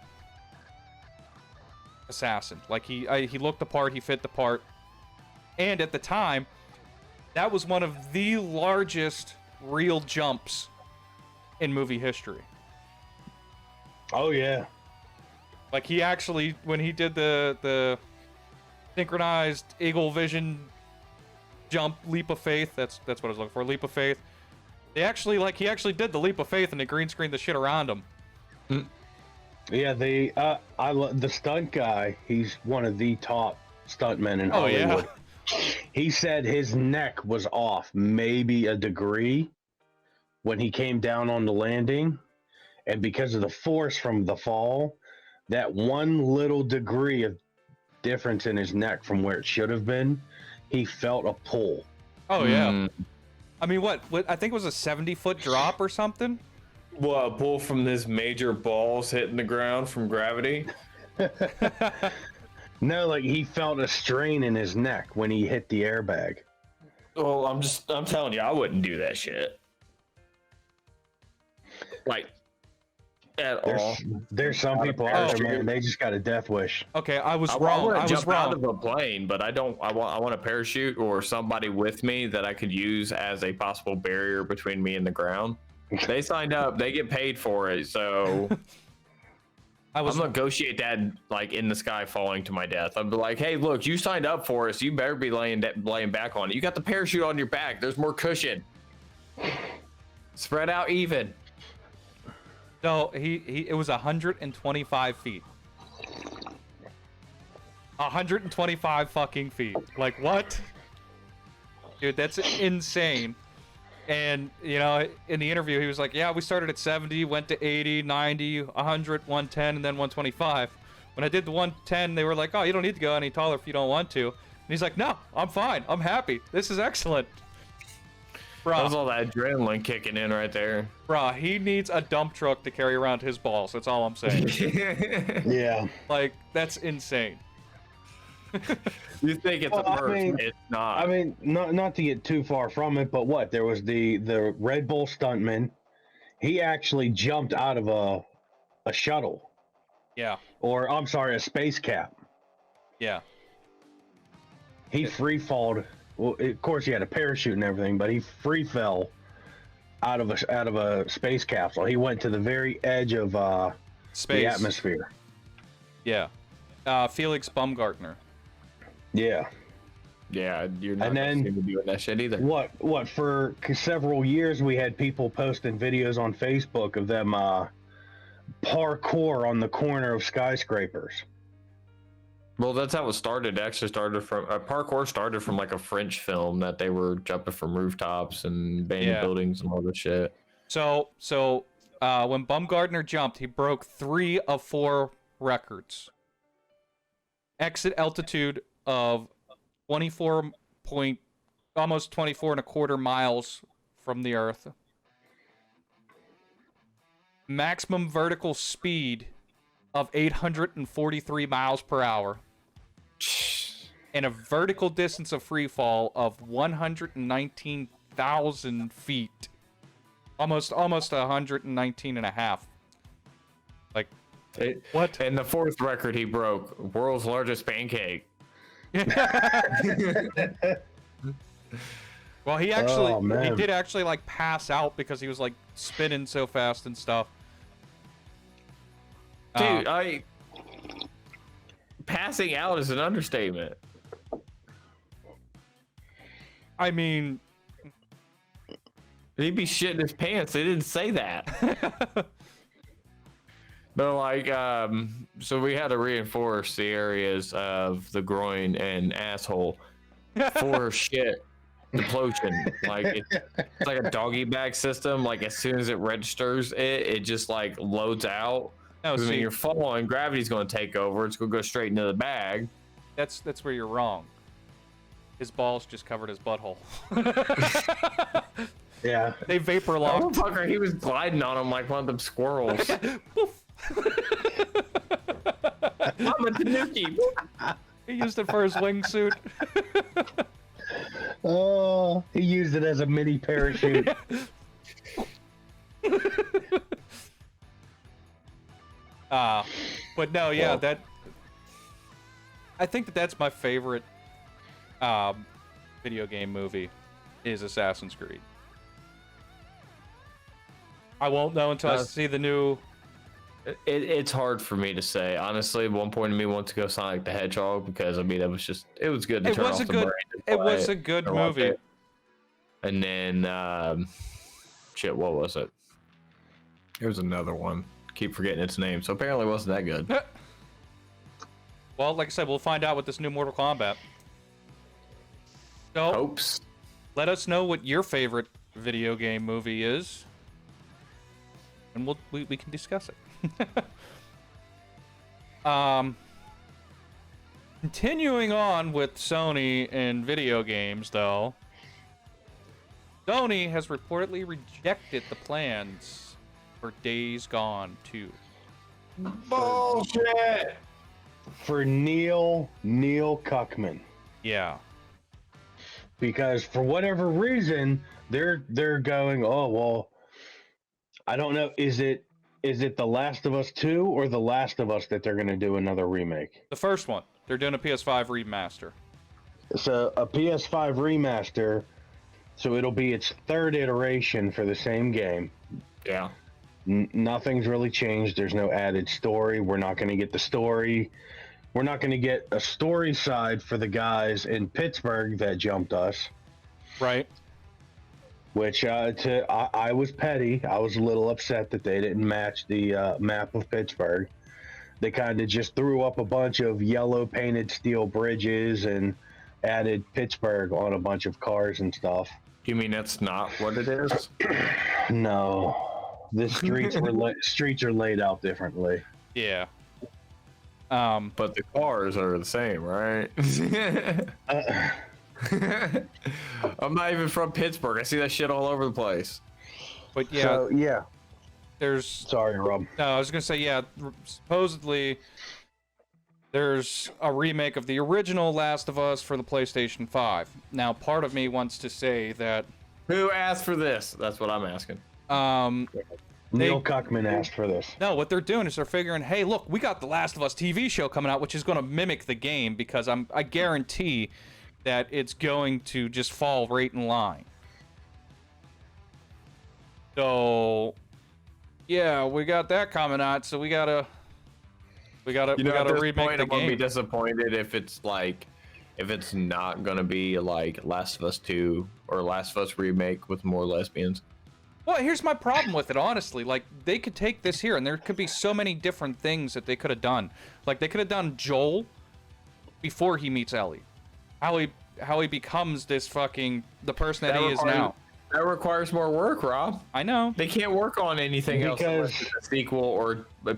assassin. Like he looked the part, he fit the part, and at the time, that was one of the largest real jumps in movie history. Oh yeah. Like he actually, when he did the synchronized eagle vision jump leap of faith, that's what I was looking for, leap of faith. He actually did the leap of faith and they green screened the shit around him. Yeah, the stunt guy, he's one of the top stuntmen in Oh Hollywood. yeah. He said his neck was off maybe a degree when he came down on the landing, and because of the force from the fall, that one little degree of difference in his neck from where it should have been, he felt a pull. Oh yeah. I mean, what I think it was a 70-foot drop or something. Well, a pull from this major balls hitting the ground from gravity. No, like he felt a strain in his neck when he hit the airbag. Well, I'm telling you, I wouldn't do that shit. Like, at all. There's some people out there, man. They just got a death wish. Okay, I was I wrong. want I to was jump out wrong. of a plane, but I don't. I want a parachute or somebody with me that I could use as a possible barrier between me and the ground. They signed up. They get paid for it, so I was I'm gonna negotiate that like in the sky falling to my death. I'm like, hey, look, you signed up for us. You better be laying back on it. You got the parachute on your back. There's more cushion. Spread out even. No, it was 125 feet. 125 fucking feet. Like what? Dude, that's insane. And, you know, in the interview, he was like, yeah, we started at 70, went to 80, 90, 100, 110, and then 125. When I did the 110, they were like, oh, you don't need to go any taller if you don't want to. And he's like, no, I'm fine. I'm happy. This is excellent. Bruh, That was all that adrenaline kicking in right there. bruh, he needs a dump truck to carry around his balls. That's all I'm saying. Yeah. Like, that's insane. You think it's Well, a perk? It's not. I mean, not to get too far from it, but what? There was the Red Bull stuntman. He actually jumped out of a shuttle, Yeah, or I'm sorry, a space cap. yeah. He free falled. Well, of course, he had a parachute and everything, but he free fell out of a space capsule. He went to the very edge of the Space. atmosphere. Yeah. Felix Baumgartner. Yeah. Yeah, you're not And gonna then- see me doing that shit either. What for several years we had people posting videos on Facebook of them parkour on the corner of skyscrapers. Well, that's how it started. It actually started from parkour started from like a French film that they were jumping from rooftops and abandoned Yeah. buildings and all this shit. So when Baumgartner jumped, he broke 3 of 4 records. Exit altitude of almost 24 and a quarter miles from the Earth. Maximum vertical speed of 843 miles per hour. And a vertical distance of free fall of 119,000 feet. Almost 119 and a half. Like, what? And the fourth record he broke, world's largest pancake. Well, he actually, Oh, man. he did actually like pass out because he was like spinning so fast and stuff. Dude, passing out is an understatement. I mean, He'd be shitting his pants. They didn't say that. But like, so we had to reinforce the areas of the groin and asshole for shit deplotion. Like it's like a doggy bag system. Like as soon as it registers it just like loads out. no, I mean, see, you're falling, gravity's going to take over. It's going to go straight into the bag. that's where you're wrong. His balls just covered his butthole. Yeah. They vapor Oh, locked. fucker, he was gliding on him like one of them squirrels. I'm a tanuki. He used it for his wingsuit. Oh, he used it as a mini parachute. But no, yeah, Well- that. I think that's my favorite video game movie is Assassin's Creed. I won't know until I see the new. It's hard for me to say. Honestly, one point of me wants to go Sonic the Hedgehog because I mean it was good to It turn was off a the good. brain and It play was a good or watch movie. it. And then shit, what was it? It was another one. Keep forgetting its name. So apparently it wasn't that good. Well, like I said, we'll find out with this new Mortal Kombat. So Hopes. let us know what your favorite video game movie is, and we can discuss it. Continuing on with Sony and video games, though, Sony has reportedly rejected the plans for Days Gone 2. Bullshit. For Neil Cuckman. Yeah. Because for whatever reason, they're going, oh well, I don't know, is it The Last of Us 2 or The Last of Us that they're gonna do another remake? The first one. They're doing a PS5 remaster. So a PS5 remaster, so it'll be its third iteration for the same game. Yeah. Nothing's really changed. There's no added story. We're not going to get the story. We're not going to get a story side for the guys in Pittsburgh that jumped us. Right. Which I was petty. I was a little upset that they didn't match the map of Pittsburgh. They kind of just threw up a bunch of yellow painted steel bridges and added Pittsburgh on a bunch of cars and stuff. You mean that's not what it is? No. The streets streets are laid out differently. Yeah. But the cars are the same, right? I'm not even from Pittsburgh. I see that shit all over the place. But yeah, So, yeah. there's. Sorry, Rob. No, I was gonna say yeah. Supposedly, there's a remake of the original Last of Us for the PlayStation 5. Now, part of me wants to say that. Who asked for this? That's what I'm asking. Neil Cuckman asked for this. No, what they're doing is they're figuring, hey, look, we got the Last of Us TV show coming out, which is going to mimic the game because I guarantee that it's going to just fall right in line. So, yeah, we got that coming out, so we gotta At this remake point, the I'm gonna be game. disappointed if it's not gonna be like Last of Us 2 or Last of Us remake with more lesbians. Well, here's my problem with it, honestly. Like, they could take this here, and there could be so many different things that they could have done. Like, they could have done Joel before he meets Ellie. How he becomes this the person that he is now. That requires more work, Rob. I know. They can't work on anything else unless it's a sequel or a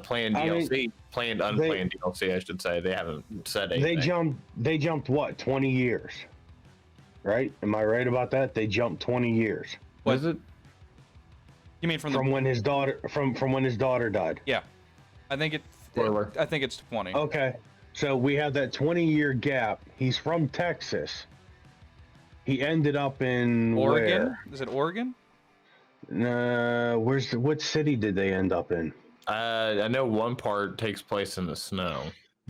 planned DLC. Unplanned DLC, I should say. They haven't said anything. They jumped what, 20 years? Right? Am I right about that? They jumped 20 years. What is it? You mean from when his daughter when his daughter died? Yeah, I think it's. Spoiler. I think it's 20. Okay, so we have that 20-year gap. He's from Texas. He ended up in Oregon. Where? Is it Oregon? What city did they end up in? I know one part takes place in the snow.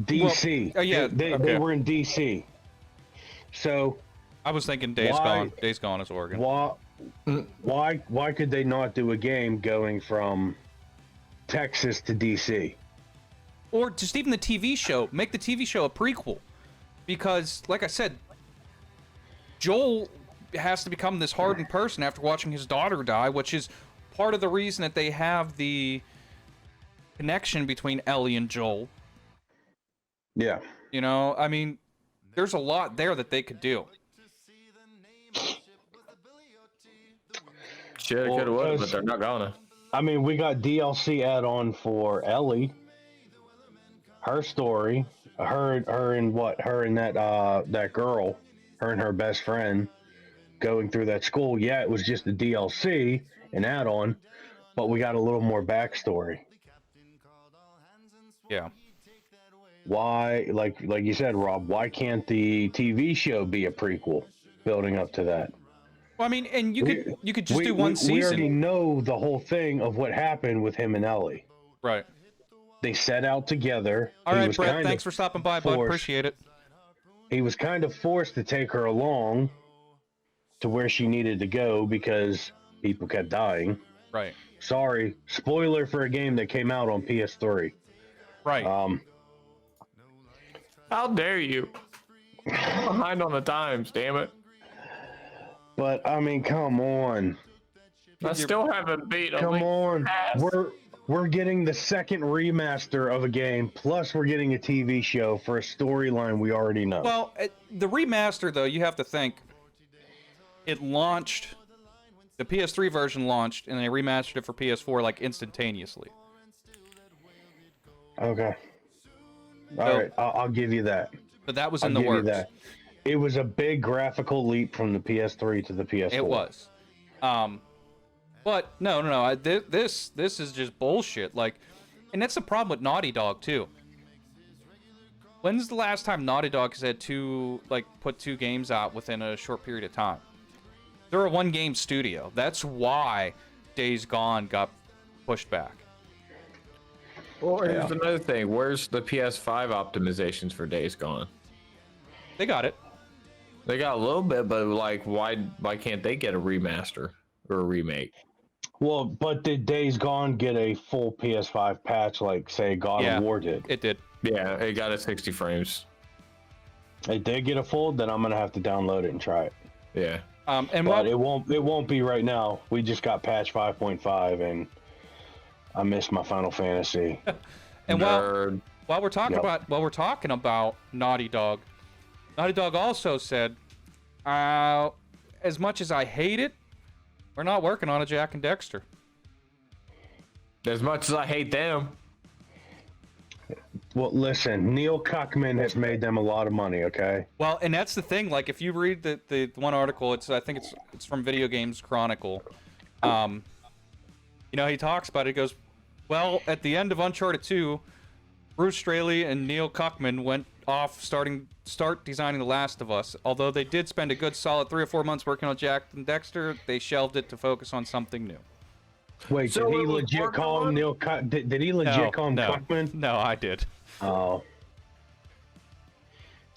DC. Well, yeah, they were in DC. So I was thinking Days Gone. Days Gone is Oregon. Why could they not do a game going from Texas to DC? Or just even the TV show. Make the TV show a prequel. Because, like I said, Joel has to become this hardened person after watching his daughter die, which is part of the reason that they have the connection between Ellie and Joel. Yeah. You know, I mean, there's a lot there that they could do. Should have, could have, would have, but they're not gonna. I mean, we got DLC add-on for Ellie. Her story, her and that girl, her and her best friend, going through that school. Yeah, it was just a DLC, an add-on, but we got a little more backstory. Yeah. Why, like you said, Rob? Why can't the TV show be a prequel, building up to that? Well, I mean, and you could just do one season. We already know the whole thing of what happened with him and Ellie. Right. They set out together. All right, Brett, thanks for stopping by, bud. Appreciate it. He was kind of forced to take her along to where she needed to go because people kept dying. Right. Sorry, spoiler for a game that came out on PS3. Right. How dare you? I'm behind on the times, damn it. But I mean, come on. I still haven't beat. Come on. We're getting the second remaster of a game, plus we're getting a TV show for a storyline we already know. Well, the remaster, though, you have to think, it launched, the PS3 version launched, and they remastered it for PS4, like, instantaneously. Okay. All right, I'll give you that. But that was in the works. That. It was a big graphical leap from the PS3 to the PS4. It was. But no. This is just bullshit. Like, and that's the problem with Naughty Dog too. When's the last time Naughty Dog has had put two games out within a short period of time? They're a one-game studio. That's why Days Gone got pushed back. Well, here's another thing. Where's the PS5 optimizations for Days Gone? They got it. They got a little bit, but like, why can't they get a remaster or a remake? Well, but did Days Gone get a full PS5 patch like, say, God of War did? It did. Yeah, it got a 60 frames. It did get a full, then I'm gonna have to download it and try it. Yeah. But it won't be right now. We just got patch 5.5, and I missed my Final Fantasy. And while we're talking about Naughty Dog also said, as much as I hate it, we're not working on a Jack and Dexter. As much as I hate them. Well, listen, Neil Cuckman has made them a lot of money. Okay. Well, and that's the thing. Like, if you read the one article, I think it's from Video Games Chronicle. He talks about it. He goes, well, at the end of Uncharted 2, Bruce Straley and Neil Cuckman went off start designing The Last of Us. Although they did spend a good solid 3 or 4 months working on Jack and Dexter, they shelved it to focus on something new. Wait, So did he it was legit call him Neil? Did he legit call him Cuckman? No, I did. Oh,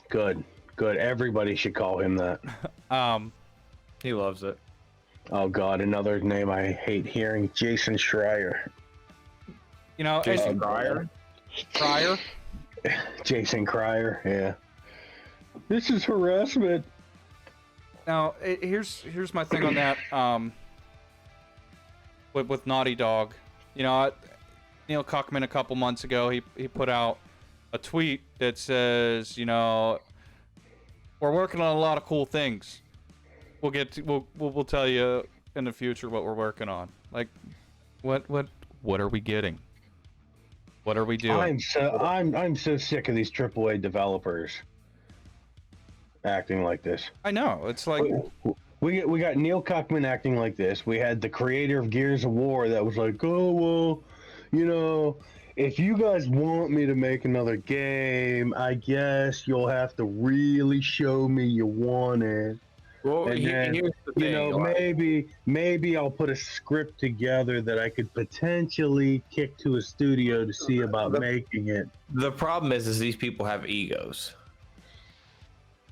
good. Everybody should call him that. He loves it. Oh God, another name I hate hearing: Jason Schreier. Jason Schreier. Schreier. Jason Schreier. Yeah. This is harassment. Now, here's my thing on that. With Naughty Dog, Neil Cuckman a couple months ago, he put out a tweet that says, we're working on a lot of cool things. We'll tell you in the future what we're working on. Like, what are we getting? What are we doing? I'm so sick of these AAA developers acting like this. I know, it's like we got Neil Cuckman acting like this. We had the creator of Gears of War that was like, oh well, if you guys want me to make another game, I guess you'll have to really show me you want it. Well, and then, here's the thing, maybe I'll put a script together that I could potentially kick to a studio to see about making it. The problem is these people have egos.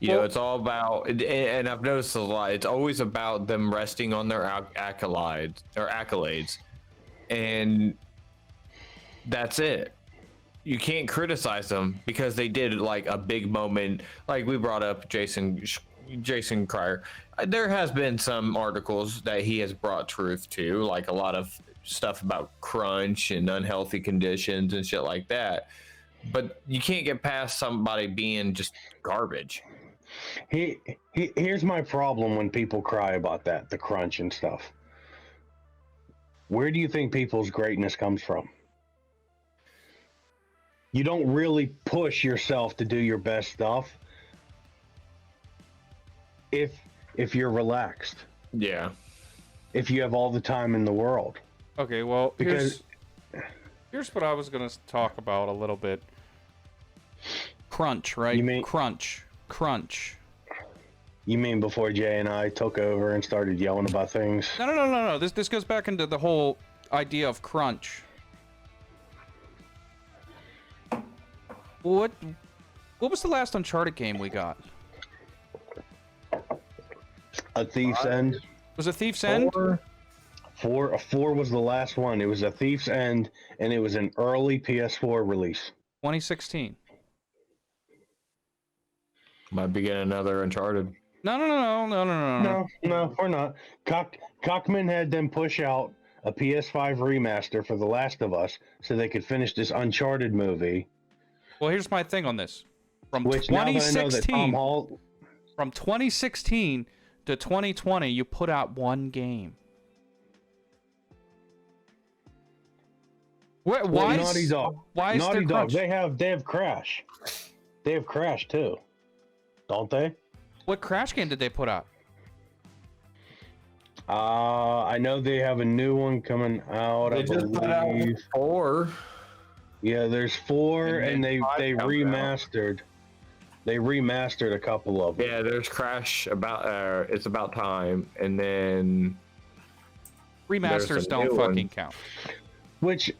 It's all about, and I've noticed a lot. It's always about them resting on their accolades, and that's it. You can't criticize them because they did like a big moment, like we brought up Jason Schreier. There has been some articles that he has brought truth to, like a lot of stuff about crunch and unhealthy conditions and shit like that. But you can't get past somebody being just garbage. Here's my problem when people cry about that, the crunch and stuff. Where do you think people's greatness comes from? You don't really push yourself to do your best stuff if you're relaxed. Yeah. If you have all the time in the world. Okay, well, here's what I was going to talk about a little bit. Crunch, right? You mean crunch. You mean before Jay and I took over and started yelling about things? No. This goes back into the whole idea of crunch. What was the last Uncharted game we got? A Thief's End. Was it Thief's End? 4 was the last one. It was A Thief's End, and it was an early PS4 release. 2016. Might be getting another Uncharted. No, we're not. Cockman had them push out a PS5 remaster for The Last of Us so they could finish this Uncharted movie. Well, here's my thing on this. From Which, now that I know that Tom Hall... From 2016 to 2020, you put out one game. Why Naughty Dog? Why is Naughty there Dog? crunch? They have Crash. They have Crash too, don't they? What Crash game did they put out? I know they have a new one coming out. They just put out 4. Yeah, there's 4, and they remastered. Out. They remastered a couple of them. Yeah, there's Crash about It's About Time, and then remasters don't fucking count. Which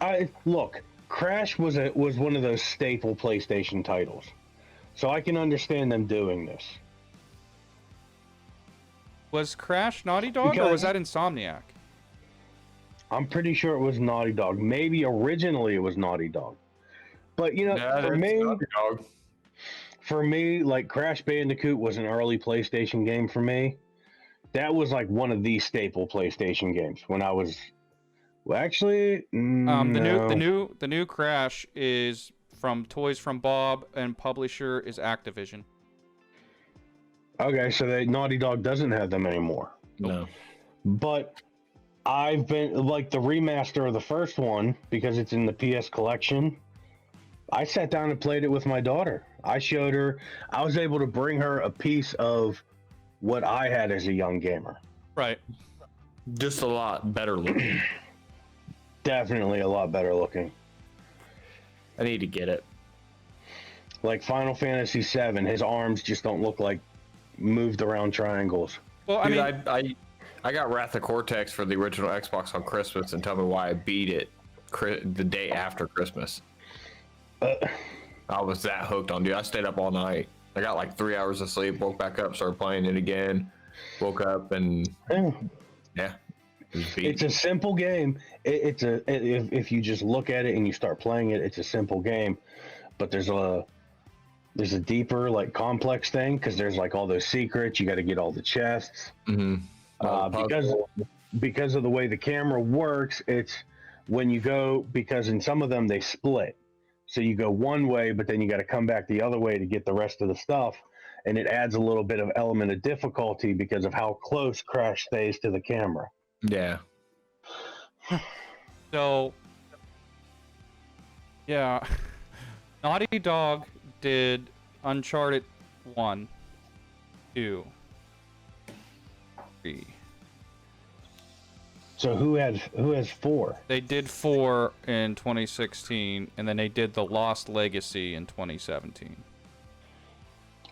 Crash was one of those staple PlayStation titles, so I can understand them doing this. Was Crash Naughty Dog, or was that Insomniac? I'm pretty sure it was Naughty Dog. Maybe originally it was Naughty Dog, but for me, like Crash Bandicoot was an early PlayStation game for me. That was like one of the staple PlayStation games when I was. Well, actually, the new Crash is from Toys from Bob, and publisher is Activision. Okay, so Naughty Dog doesn't have them anymore. No. But I've been like the remaster of the first one because it's in the PS collection. I sat down and played it with my daughter. I showed her. I was able to bring her a piece of what I had as a young gamer. Right. Just a lot better looking. Definitely a lot better looking. I need to get it. Like Final Fantasy VII, his arms just don't look like moved around triangles. Well, I Dude, mean, I got Wrath of Cortex for the original Xbox on Christmas, and tell me why I beat it the day after Christmas. I was that hooked on, dude. I stayed up all night. I got like 3 hours of sleep, woke back up, started playing it again, woke up, and yeah. It's a simple game. If you just look at it and you start playing it, it's a simple game. But there's a deeper, like, complex thing, because there's like all those secrets. You got to get all the chests. Because of the way the camera works, it's when you go, because in some of them they split. So you go one way, but then you got to come back the other way to get the rest of the stuff. And it adds a little bit of element of difficulty because of how close Crash stays to the camera. Yeah. so yeah, Naughty Dog did Uncharted 1, 2, 3. So who has 4? They did 4 in 2016, and then they did The Lost Legacy in 2017.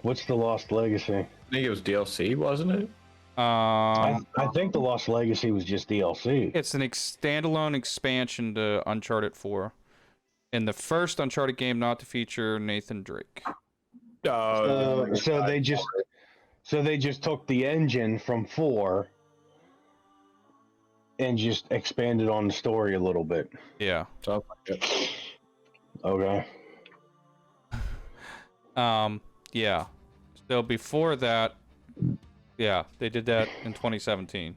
What's the Lost Legacy? I think it was DLC, wasn't it? I think the Lost Legacy was just DLC. It's an standalone expansion to Uncharted 4, and the first Uncharted game not to feature Nathan Drake. So they just took the engine from 4 and just expanded on the story a little bit. Yeah. Okay. Yeah. So before that, yeah, they did that in 2017.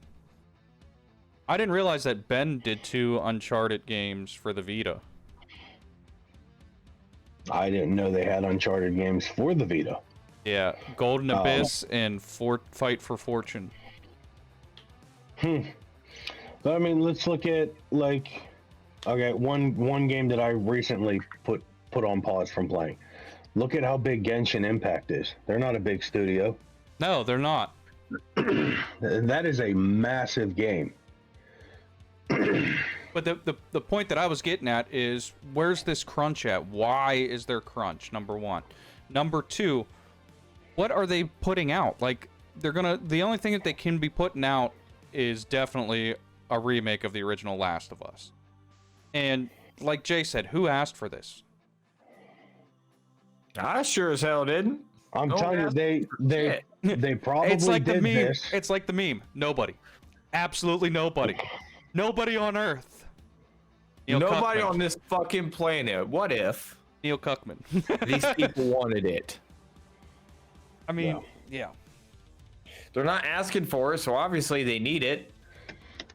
I didn't realize that Ben did 2 Uncharted games for the Vita. I didn't know they had Uncharted games for the Vita. Yeah, Golden Abyss and Fight for Fortune. But I mean, let's look at, like, okay, one game that I recently put on pause from playing. Look at how big Genshin Impact is. They're not a big studio. No, they're not. That is a massive game. But the point that I was getting at is, where's this crunch at? Why is there crunch? Number 1. Number 2, what are they putting out? Like, the only thing that they can be putting out is definitely a remake of the original Last of Us. And like Jay said, who asked for this? I sure as hell didn't. I'm telling you, they probably It's like did the meme. this. It's like the meme. Nobody. Absolutely nobody. Nobody on Earth. Neil Nobody Cuckman. on this fucking planet. What if Neil Cuckman. these people wanted it? I mean, yeah. They're not asking for it, so obviously they need it.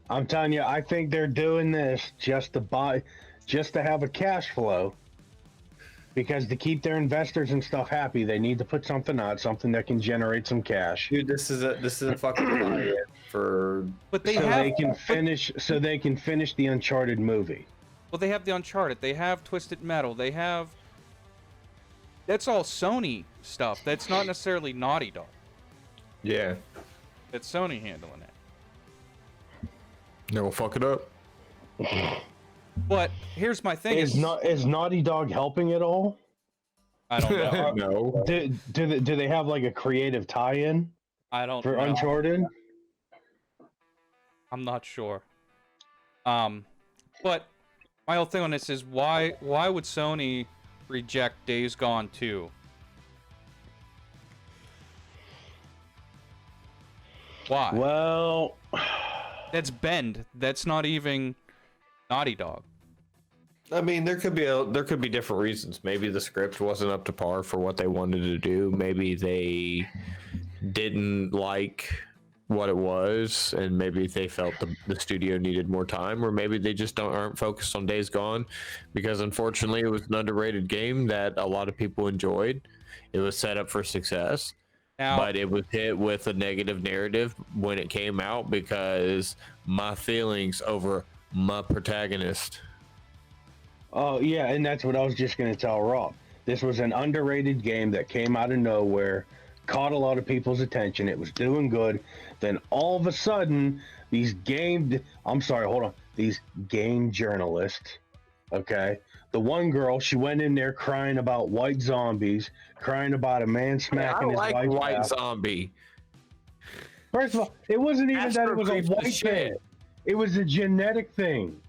I'm telling you, I think they're doing this just to have a cash flow. Because to keep their investors and stuff happy, they need to put something out, something that can generate some cash. Dude, this is a fucking buy-in for. But they can finish the Uncharted movie. Well, they have the Uncharted. They have Twisted Metal. They have. That's all Sony stuff. That's not necessarily Naughty Dog. Yeah. It's Sony handling it. Never fuck it up. But here's my thing: is Naughty Dog helping at all? I don't know. No. Do they have like a creative tie-in I don't for know. Uncharted? I'm not sure. But my whole thing on this is why would Sony reject Days Gone 2? Why? Well, That's Bend. That's not even Naughty Dog. I mean, there could be different reasons. Maybe the script wasn't up to par for what they wanted to do. Maybe they didn't like what it was, and maybe they felt the studio needed more time, or maybe they just aren't focused on Days Gone, because unfortunately it was an underrated game that a lot of people enjoyed. It was set up for success, but it was hit with a negative narrative when it came out because my feelings over my protagonist. Oh yeah, and that's what I was just gonna tell Rob. This was an underrated game that came out of nowhere, caught a lot of people's attention. It was doing good. Then all of a sudden, these game journalists, okay? The one girl, she went in there crying about white zombies, crying about a man smacking his like wife. White Zombie. First of all, it wasn't even that it was a Creeps the white shit. thing. It was a genetic thing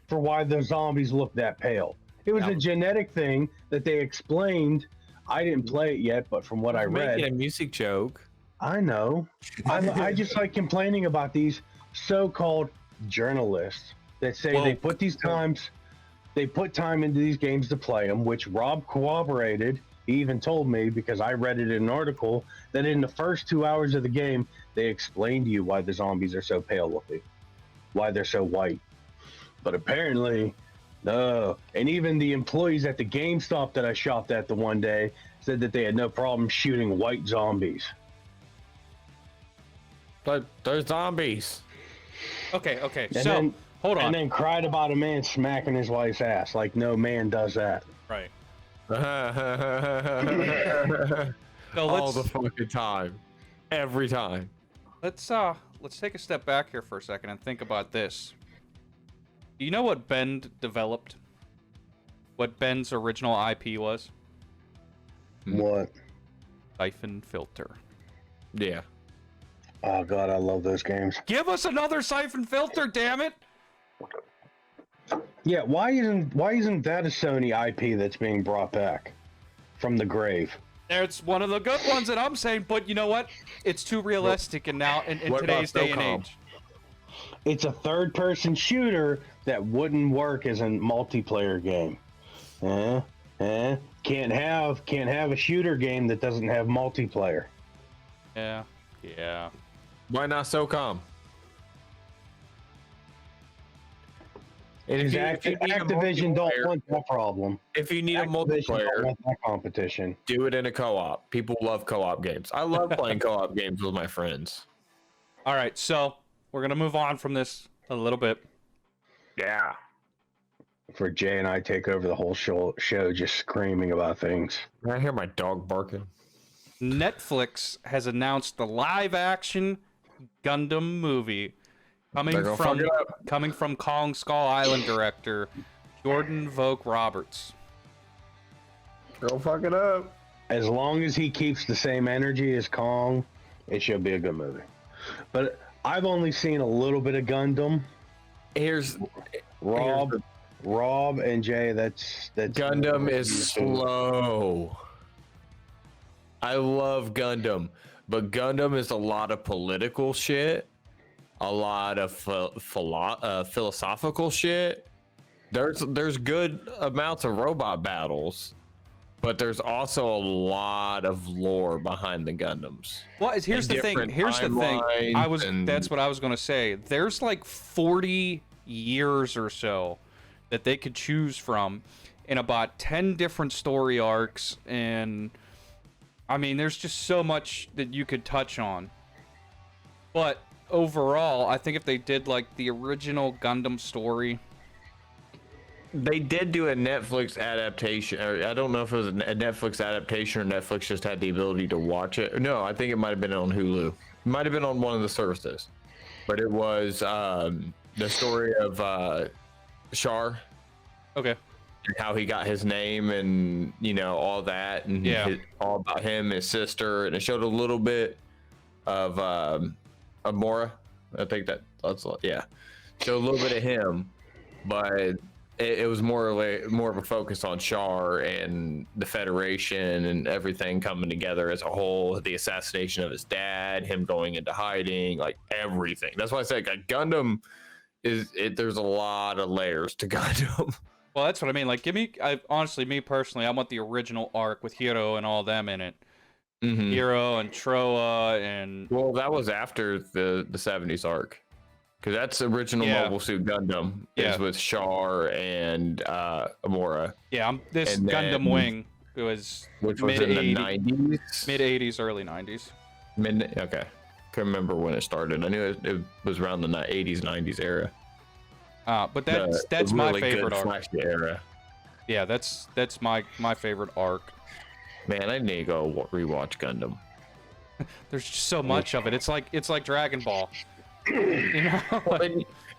for why the zombies look that pale. It was a genetic thing that they explained. I didn't play it yet, but from what I read, Making a music joke. I know. I just like complaining about these so-called journalists that say they put time into these games to play them, which Rob corroborated. He even told me, because I read it in an article, that in the first 2 hours of the game, they explained to you why the zombies are so pale looking, why they're so white. But apparently, no. And even the employees at the GameStop that I shopped at the one day said that they had no problem shooting white zombies. But they're zombies. Okay. And So then, hold on. And then cried about a man smacking his wife's ass. Like no man does that. Right. So All the fucking time. Every time. let's take a step back here for a second and think about this. Do you know what Bend developed? What Bend's original IP was? What? Siphon Filter. Yeah. Oh god, I love those games. Give us another Siphon Filter, damn it! Yeah, why isn't that a Sony IP that's being brought back from the grave? It's one of the good ones that I'm saying, but you know what? It's too realistic, and now in What about today's day and SOCOM? age. It's a third-person shooter that wouldn't work as a multiplayer game. Can't have a shooter game that doesn't have multiplayer. Yeah. Why not SOCOM? And Because if you need a Activision don't multiplayer- want that problem. If you need a Activision don't multiplayer, want that competition. do it in a co-op. People love co-op games. I love playing co-op games with my friends. All right, so we're gonna move on from this a little bit. Yeah. For Jay and I take over the whole show just screaming about things. I hear my dog barking. Netflix has announced the live-action Gundam movie They're gonna fuck it up. coming from Kong Skull Island director Jordan Vogt Roberts. Go fuck it up. As long as he keeps the same energy as Kong, it should be a good movie. But I've only seen a little bit of Gundam. Here's Rob and Jay, that's Gundam is slow. I love Gundam, but Gundam is a lot of political shit, a lot of philosophical shit. There's good amounts of robot battles, but there's also a lot of lore behind the Gundams. Well, here's the thing. That's what I was gonna say. There's like 40 years or so that they could choose from in about 10 different story arcs, and I mean there's just so much that you could touch on. But overall, I think if they did like the original Gundam story, They did do a Netflix adaptation, or I don't know if it was a Netflix adaptation or Netflix just had the ability to watch it. No, I think it might have been on Hulu. It might have been on one of the services, but it was the story of Char, okay, and how he got his name, and all that, and all about him, his sister, and it showed a little bit of Amora. I think that's showed a little bit of him, but it was more of a focus on Char and the Federation and everything coming together as a whole. The assassination of his dad, him going into hiding, like everything. That's why I said Gundam there's a lot of layers to Gundam. well that's what I mean. Like, honestly, me personally, I want the original arc with Hiro and all them in it. Mm-hmm. Hiro and Troa and Well, that was after the 70s arc. Because that's the original Mobile Suit Gundam is with Char and Amora. Yeah, this And Gundam then- Wing was Which was in the 90s? mid 80s, early 90s. Okay. Couldn't remember when it started. I knew it was around the 80s, 90s era. But that's my really favorite good arc. flashy era. Yeah, that's my favorite arc. Man, I need to go rewatch Gundam. There's just so much of it. It's like Dragon Ball. You know?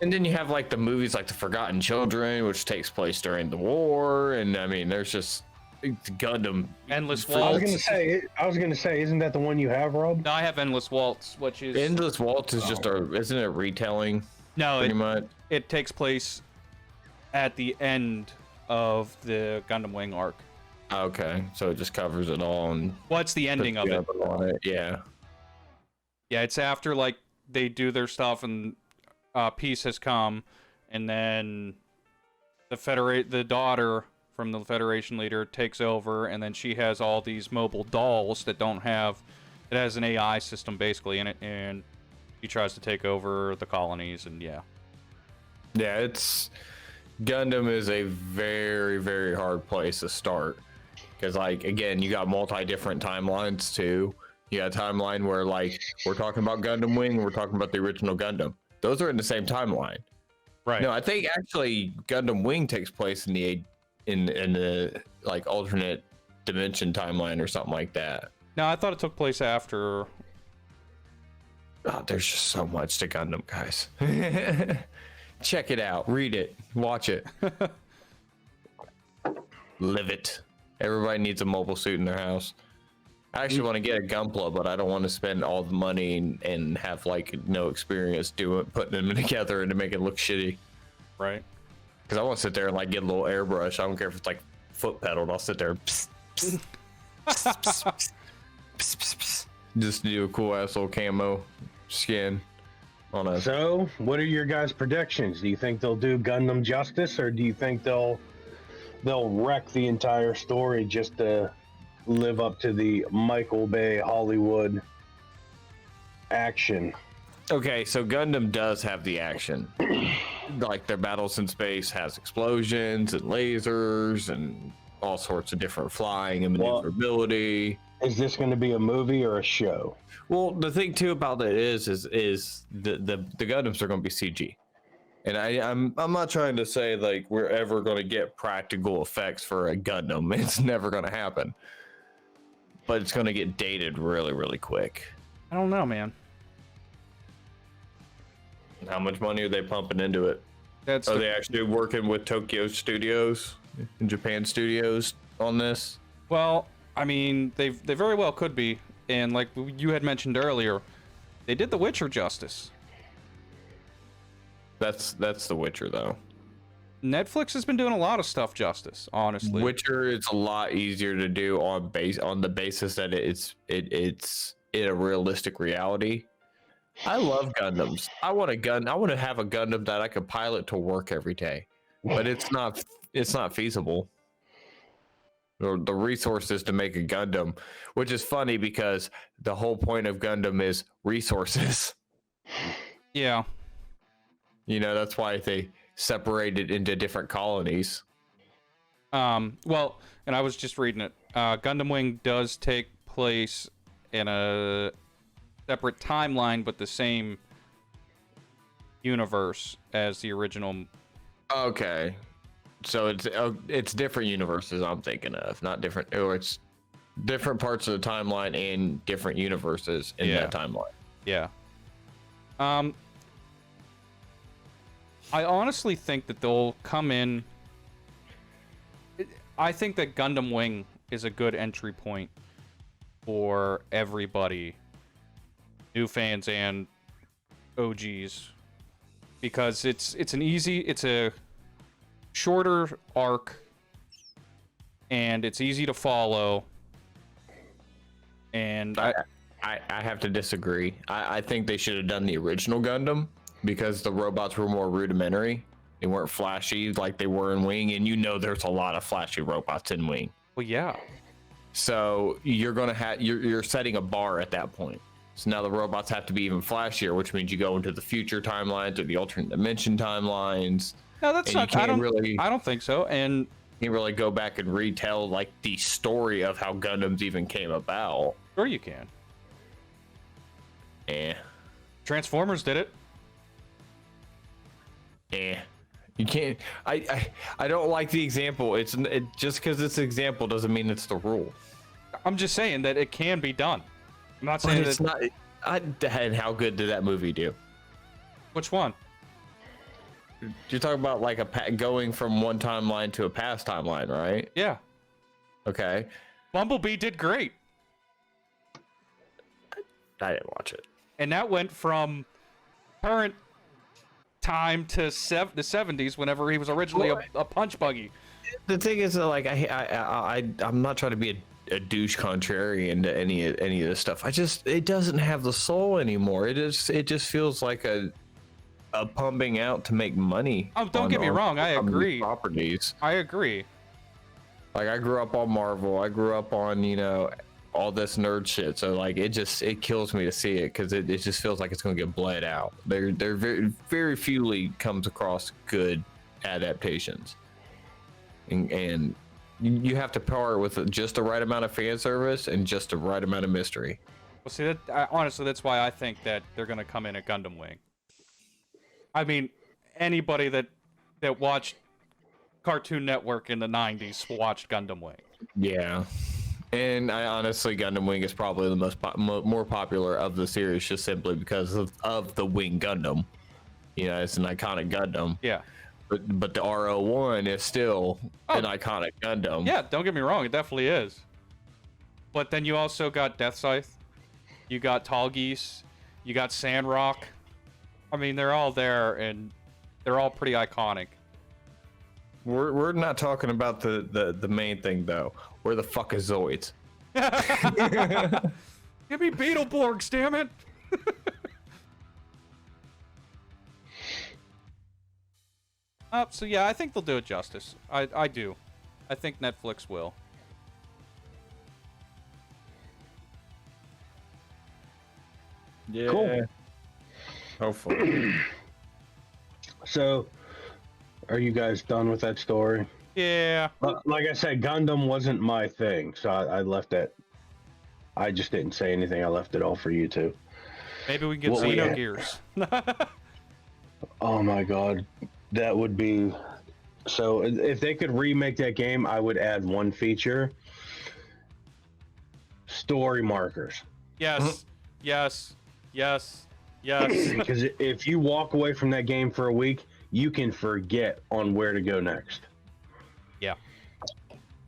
And then you have like the movies like The Forgotten Children, which takes place during the war, and I mean, there's just Gundam. Endless I was Waltz. gonna say, isn't that the one you have, Rob? No, I have Endless Waltz, which is Endless Waltz is just isn't it retelling? no, Pretty much. it takes place at the end of the Gundam Wing arc. Okay, so it just covers it all and What's the ending of it? on it. Yeah. Yeah, it's after like they do their stuff and peace has come, and then the daughter from the Federation leader takes over, and then she has all these mobile dolls that don't have. It has an AI system basically in it, and she tries to take over the colonies, and yeah. Yeah, Gundam is a very, very hard place to start. Because, like, again, you got different timelines, too. You got a timeline where, like, we're talking about Gundam Wing, and we're talking about the original Gundam. Those are in the same timeline. Right. No, I think, actually, Gundam Wing takes place in the like, alternate dimension timeline or something like that. No, I thought it took place after. Oh, there's just so much to Gundam, guys. Check it out. Read it. Watch it. Live it. Everybody needs a mobile suit in their house. I actually want to get a Gunpla, but I don't want to spend all the money and have like no experience putting them together and to make it look shitty. Right. Because I want to sit there and like get a little airbrush. I don't care if it's like foot pedaled. I'll sit there. Just do a cool ass little camo skin on a. So, what are your guys' predictions? Do you think they'll do Gundam justice, or do you think they'll wreck the entire story just to live up to the Michael Bay Hollywood action? Okay, so Gundam does have the action. Like their battles in space has explosions and lasers and all sorts of different flying and maneuverability. Is this going to be a movie or a show? Well, the thing too about that is the Gundams are going to be CG. And I'm not trying to say like we're ever going to get practical effects for a Gundam. It's never going to happen. But it's going to get dated really, really quick. I don't know, man. How much money are they pumping into it? Are they actually working with Tokyo Studios and Japan Studios on this? Well, I mean, they very well could be. And like you had mentioned earlier, they did The Witcher justice. That's The Witcher, though. Netflix has been doing a lot of stuff justice, honestly. Witcher is a lot easier to do on the basis that it's in a realistic reality. I love Gundams. I want to have a Gundam that I could pilot to work every day, but it's not feasible. Or the resources to make a Gundam, which is funny because the whole point of Gundam is resources. Yeah. You know, that's why they separated into different colonies. Well, and I was just reading it. Gundam Wing does take place in a separate timeline, but the same universe as the original. Okay, so it's different universes I'm thinking of, not different, or it's different parts of the timeline and different universes in that timeline. Yeah. I honestly think that they'll come in. I think that Gundam Wing is a good entry point for everybody, new fans and OGs, because it's a shorter arc, and it's easy to follow. And I have to disagree. I think they should have done the original Gundam, because the robots were more rudimentary. They weren't flashy like they were in Wing, and you know there's a lot of flashy robots in Wing. well, yeah. So you're setting a bar at that point. So now the robots have to be even flashier, which means you go into the future timelines or the alternate dimension timelines. No, that's not. I don't think so. And you really go back and retell like the story of how Gundams even came about. sure you can. Eh. Transformers did it. You can't. I don't like the example. Just because it's an example doesn't mean it's the rule. I'm just saying that it can be done. I'm not But saying it's that. not. And how good did that movie do? Which one? You're talking about like going from one timeline to a past timeline, right? Yeah. Okay. Bumblebee did great. I didn't watch it. And that went from current time to the 70s, whenever he was originally a punch buggy. The thing is, like, I'm not trying to be a douche contrarian to any of this stuff. It doesn't have the soul anymore. It just feels like a pumping out to make money. Oh, don't get me wrong. I agree. Properties. I agree. Like, I grew up on Marvel. I grew up on, all this nerd shit. So, like, it kills me to see it because it just feels like it's going to get bled out. There very, very fewly comes across good adaptations. And you have to pair it with just the right amount of fan service and just the right amount of mystery. Well, see, honestly, that's why I think that they're going to come in at Gundam Wing. I mean, anybody that watched Cartoon Network in the 90s watched Gundam Wing. Yeah. And I honestly, Gundam Wing is probably the most more popular of the series, just simply because of the Wing Gundam. It's an iconic Gundam. Yeah. But the RO1 is still an iconic Gundam. Yeah, don't get me wrong, it definitely is. But then you also got Death Scythe, you got Tall Geese, you got Sandrock. I mean, they're all there, and they're all pretty iconic. We're not talking about the main thing, though. Where the fuck is Zoids? Give me Beetleborgs, damn it! So yeah, I think they'll do it justice. I do. I think Netflix will. Yeah. Cool. Hopefully. So, are you guys done with that story? Yeah. Like I said, Gundam wasn't my thing, so I left it. I just didn't say anything. I left it all for you two. Maybe we can get Xenogears. Oh my god, that would be... So if they could remake that game, I would add one feature. Story markers. Yes. Yes. Yes. Yes. Because if you walk away from that game for a week, you can forget on where to go next. Yeah.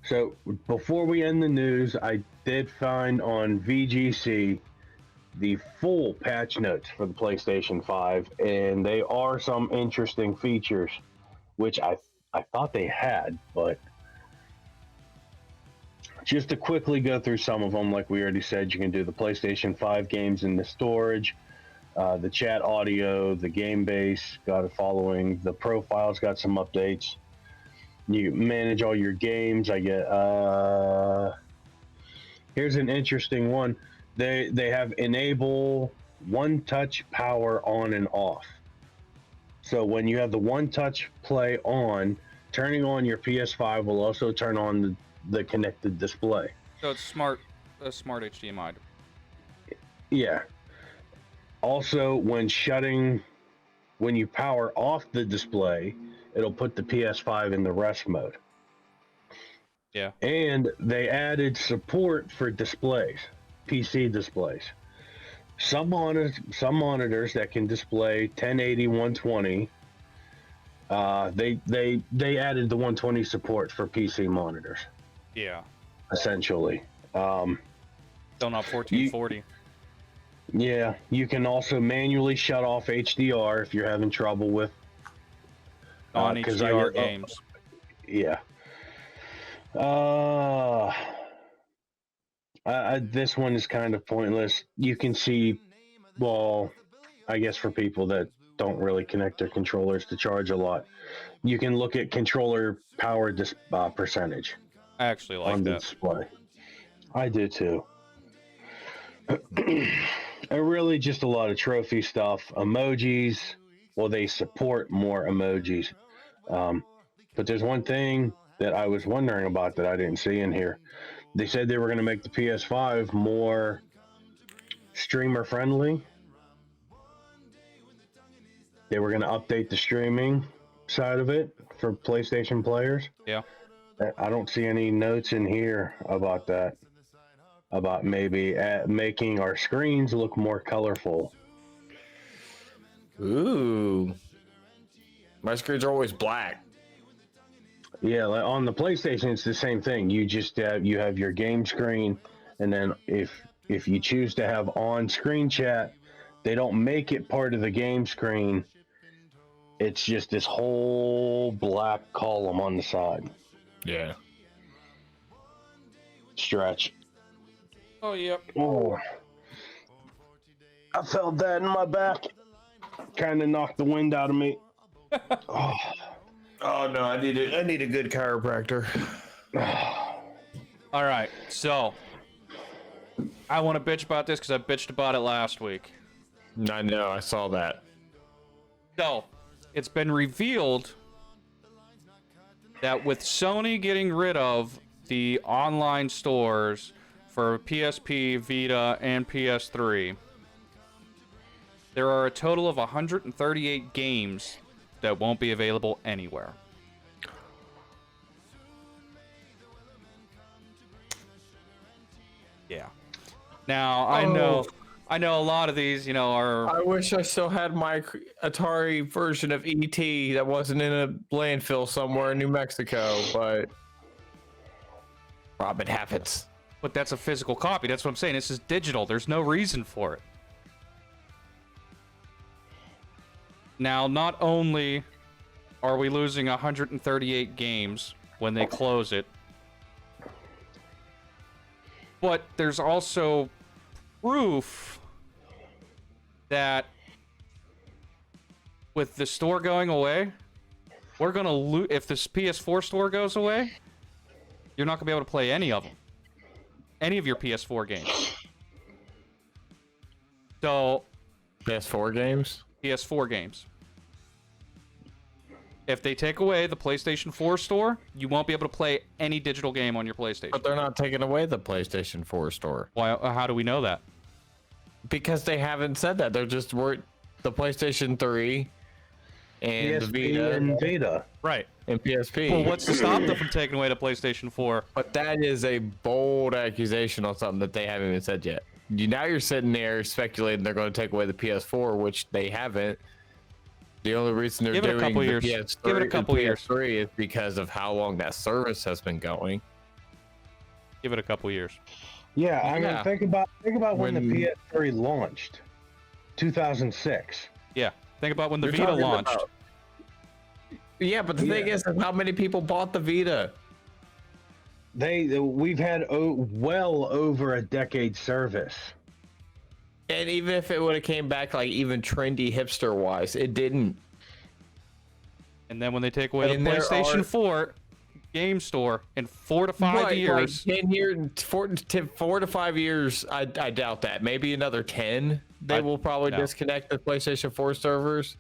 So before we end the news, I did find on VGC the full patch notes for the PlayStation 5, and they are some interesting features, which I thought they had, but just to quickly go through some of them, like we already said, you can do the PlayStation 5 games in the storage, the chat audio, the game base got a following, the profiles got some updates. You manage all your games. I get here's an interesting one. They have enable one touch power on and off. So when you have the one touch play on, turning on your PS5 will also turn on the connected display. So it's a smart HDMI. Yeah. Also, when you power off the display, it'll put the PS5 in the rest mode. Yeah. And they added support for displays, PC displays. Some monitors that can display 1080, 120. They added the 120 support for PC monitors. Yeah. Essentially. Still not 1440. Yeah, you can also manually shut off HDR if you're having trouble with non-HDR games. Yeah. This one is kind of pointless. You can see, well, I guess for people that don't really connect their controllers to charge a lot, you can look at controller power percentage. I actually like on the that. display. I do too. Really just a lot of trophy stuff. Emojis, well, they support more emojis. But there's one thing that I was wondering about that I didn't see in here. They said they were going to make the PS5 more streamer friendly. They were going to update the streaming. side of it for PlayStation players. Yeah. I don't see any notes in here about that. About maybe making our screens look more colorful. Ooh. My screens are always black. Yeah, like on the PlayStation, it's the same thing. You just you have your game screen, and then if you choose to have on-screen chat, they don't make it part of the game screen. It's just this whole black column on the side. Yeah. Oh, Stretch. yep. Oh, I felt that in my back. Kind of knocked the wind out of me. Oh. Oh no, I need a good chiropractor. All right, so I want to bitch about this because I bitched about it last week. I know, I saw that. So, it's been revealed that with Sony getting rid of the online stores for PSP, Vita, and PS3, there are a total of 138 games that won't be available anywhere. Yeah. Now, I know a lot of these, are... I wish I still had my Atari version of ET that wasn't in a landfill somewhere in New Mexico, but Rob, it happens. But that's a physical copy. That's what I'm saying. This is digital. There's no reason for it. Now, not only are we losing 138 games when they close it, but there's also proof that with the store going away, we're going to lose. If this PS4 store goes away, you're not going to be able to play any of them. Any of your PS4 games. So... PS4 games? PS4 games. If they take away the PlayStation 4 store, you won't be able to play any digital game on your PlayStation. But they're not taking away the PlayStation 4 store. Why? How do we know that? Because they haven't said that. They're just the PlayStation 3 and the PSP Vita and Vita. Right. and PSP. Well, what's to stop them from taking away the PlayStation 4? But that is a bold accusation on something that they haven't even said yet. Now you're sitting there speculating they're going to take away the PS4, which they haven't. The only reason they're doing the PS3, Give it a couple years. PS3 is because of how long that service has been going. Give it a couple years. Yeah, I mean, think about when the PS3 launched, 2006. Yeah, think about when the Vita launched. Yeah, but the thing is, how many people bought the Vita? We've had well over a decade service. And even if it would have came back like even trendy hipster wise, it didn't. And then when they take away the PlayStation 4 game store in 4 to 5 years, like 10 years, 4 to 5 years, I doubt that. Maybe another 10, they will probably disconnect the PlayStation 4 servers.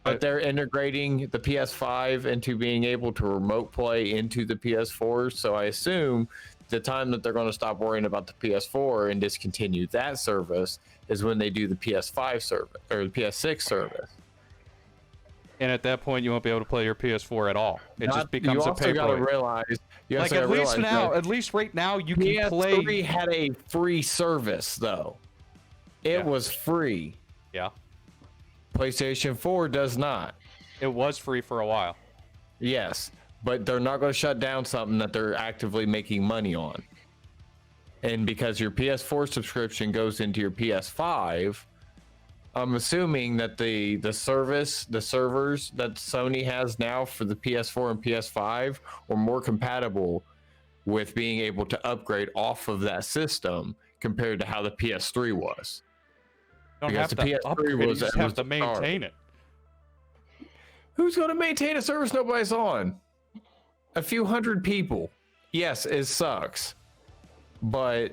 But they're integrating the PS5 into being able to remote play into the PS4. So I assume the time that they're going to stop worrying about the PS4 and discontinue that service is when they do the PS5 service or the PS6 service. And at that point, you won't be able to play your PS4 at all. It just becomes a paperweight. You also got to realize, at least right now, you can play. PS3 had a free service though. It was free. Yeah. PlayStation 4 does not. It was free for a while. Yes, but they're not going to shut down something that they're actively making money on. And because your PS4 subscription goes into your PS5, I'm assuming that the servers that Sony has now for the PS4 and PS5 are more compatible with being able to upgrade off of that system compared to how the PS3 was. You don't have to upgrade, you just have to maintain it. Who's going to maintain a service nobody's on? A few hundred people. Yes, it sucks. But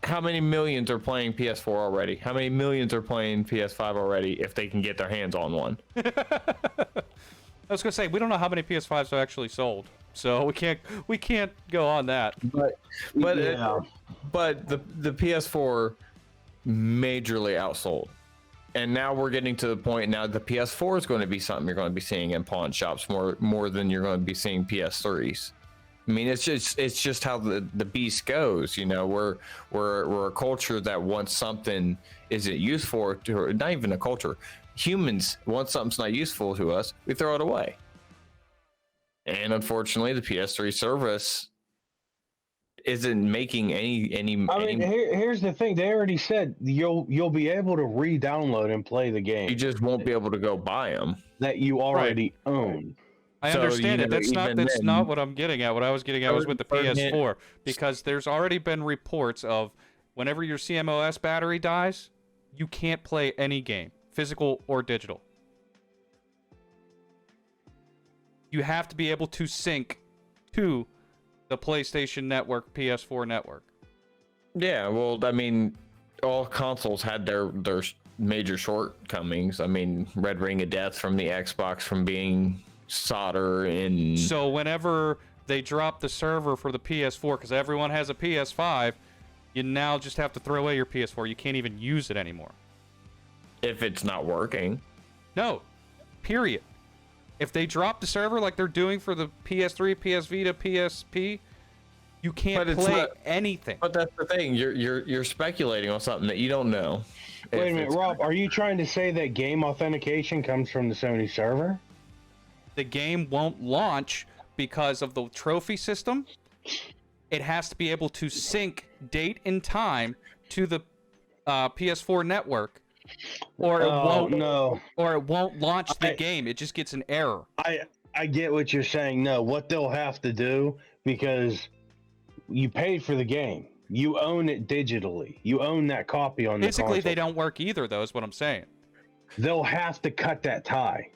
how many millions are playing PS4 already? How many millions are playing PS5 already if they can get their hands on one? I was going to say, we don't know how many PS5s are actually sold. So we can't go on that. But the PS4 majorly outsold And now we're getting to the point now the PS4 is going to be something you're going to be seeing in pawn shops more than you're going to be seeing PS3s. I mean, it's just how the beast goes. You know, we're a culture that once something isn't useful to, not even a culture. Humans, once something's not useful to us, we throw it away. And unfortunately, the PS3 service isn't making any. I mean, here's the thing. They already said you'll be able to re-download and play the game. You just won't be able to go buy them that you already own. I understand it. That's not what I'm getting at. What I was getting at was with the PS4, because there's already been reports of whenever your CMOS battery dies, you can't play any game, physical or digital. You have to be able to sync to the PlayStation Network, PS4 network. Yeah, well, I mean, all consoles had their major shortcomings. I mean, Red Ring of Death from the Xbox from being solder and... So whenever they drop the server for the PS4, because everyone has a PS5, you now just have to throw away your PS4. You can't even use it anymore. If it's not working. No. Period. If they drop the server like they're doing for the PS3, PS Vita, PSP, you can't play anything. But that's the thing. You're speculating on something that you don't know. Wait a minute, Rob. Are you trying to say that game authentication comes from the Sony server? The game won't launch because of the trophy system. It has to be able to sync date and time to the PS4 network, or it won't. No. Or it won't launch the game. It just gets an error. I get what you're saying. No, what they'll have to do, because you paid for the game, you own it digitally. You own that copy on the console. Basically, they don't work either, though. Is what I'm saying. They'll have to cut that tie.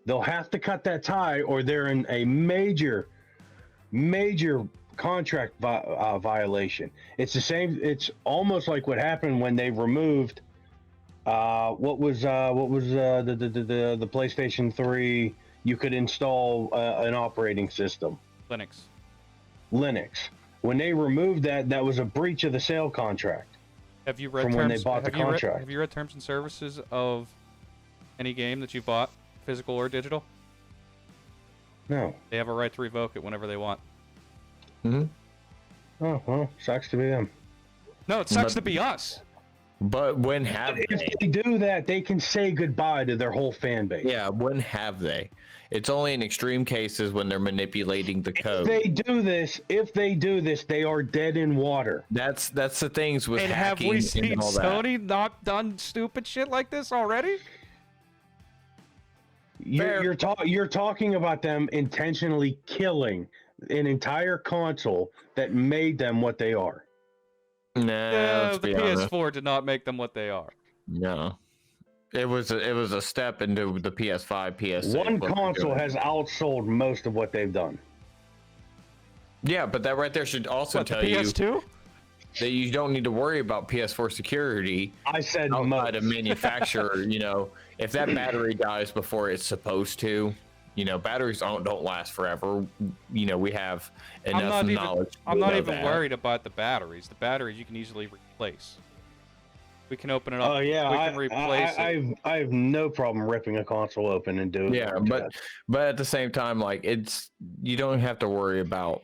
They'll have to cut that tie, or they're in a major contract violation. It's the same. It's almost like what happened when they removed what was the PlayStation 3. You could install an operating system. Linux. When they removed that, that was a breach of the sale contract. Have you read from when they bought the contract? Have you read terms and services of any game that you bought? Physical or digital? No. They have a right to revoke it whenever they want. Mm-hmm. Oh, well, sucks to be them. No, it sucks to be us. But when have they? If they do that, they can say goodbye to their whole fan base. Yeah, when have they? It's only in extreme cases when they're manipulating the code. If they do this, they are dead in water. That's the things with and hacking. Have we seen and all Sony not done stupid shit like this already? You're talking about them intentionally killing an entire console that made them what they are. No, the PS4 did not make them what they are. No, it was a step into the PS5, PS6. One console has outsold most of what they've done. Yeah, but that right there should also tell you PS2? That you don't need to worry about PS4 security. I said outside of manufacturer. You know, if that battery dies before it's supposed to, you know, batteries don't last forever. You know, we have enough knowledge. I'm not even worried about the batteries. The batteries you can easily replace. We can open it up. Oh yeah, we can replace it. I have no problem ripping a console open and doing. Yeah, but at the same time, like you don't have to worry about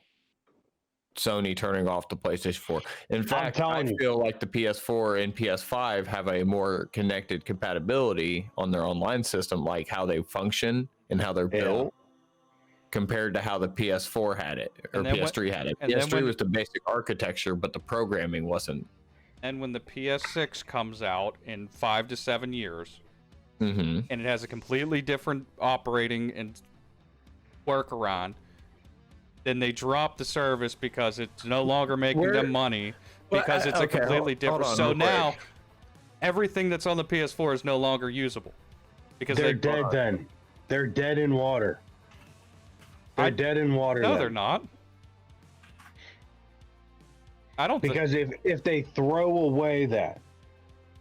Sony turning off the PlayStation 4. In fact, I feel like the PS4 and PS5 have a more connected compatibility on their online system, like how they function and how they're built, compared to how the PS4 had it or PS3 had it. PS3 was the basic architecture, but the programming wasn't. And when the PS6 comes out in 5 to 7 years, and it has a completely different operating and workaround, then they drop the service because it's no longer making them money because it's a completely different. So now everything that's on the PS4 is no longer usable because they're dead. Then they're dead in water. They're dead in water. No, they're not. I don't because if they throw away that,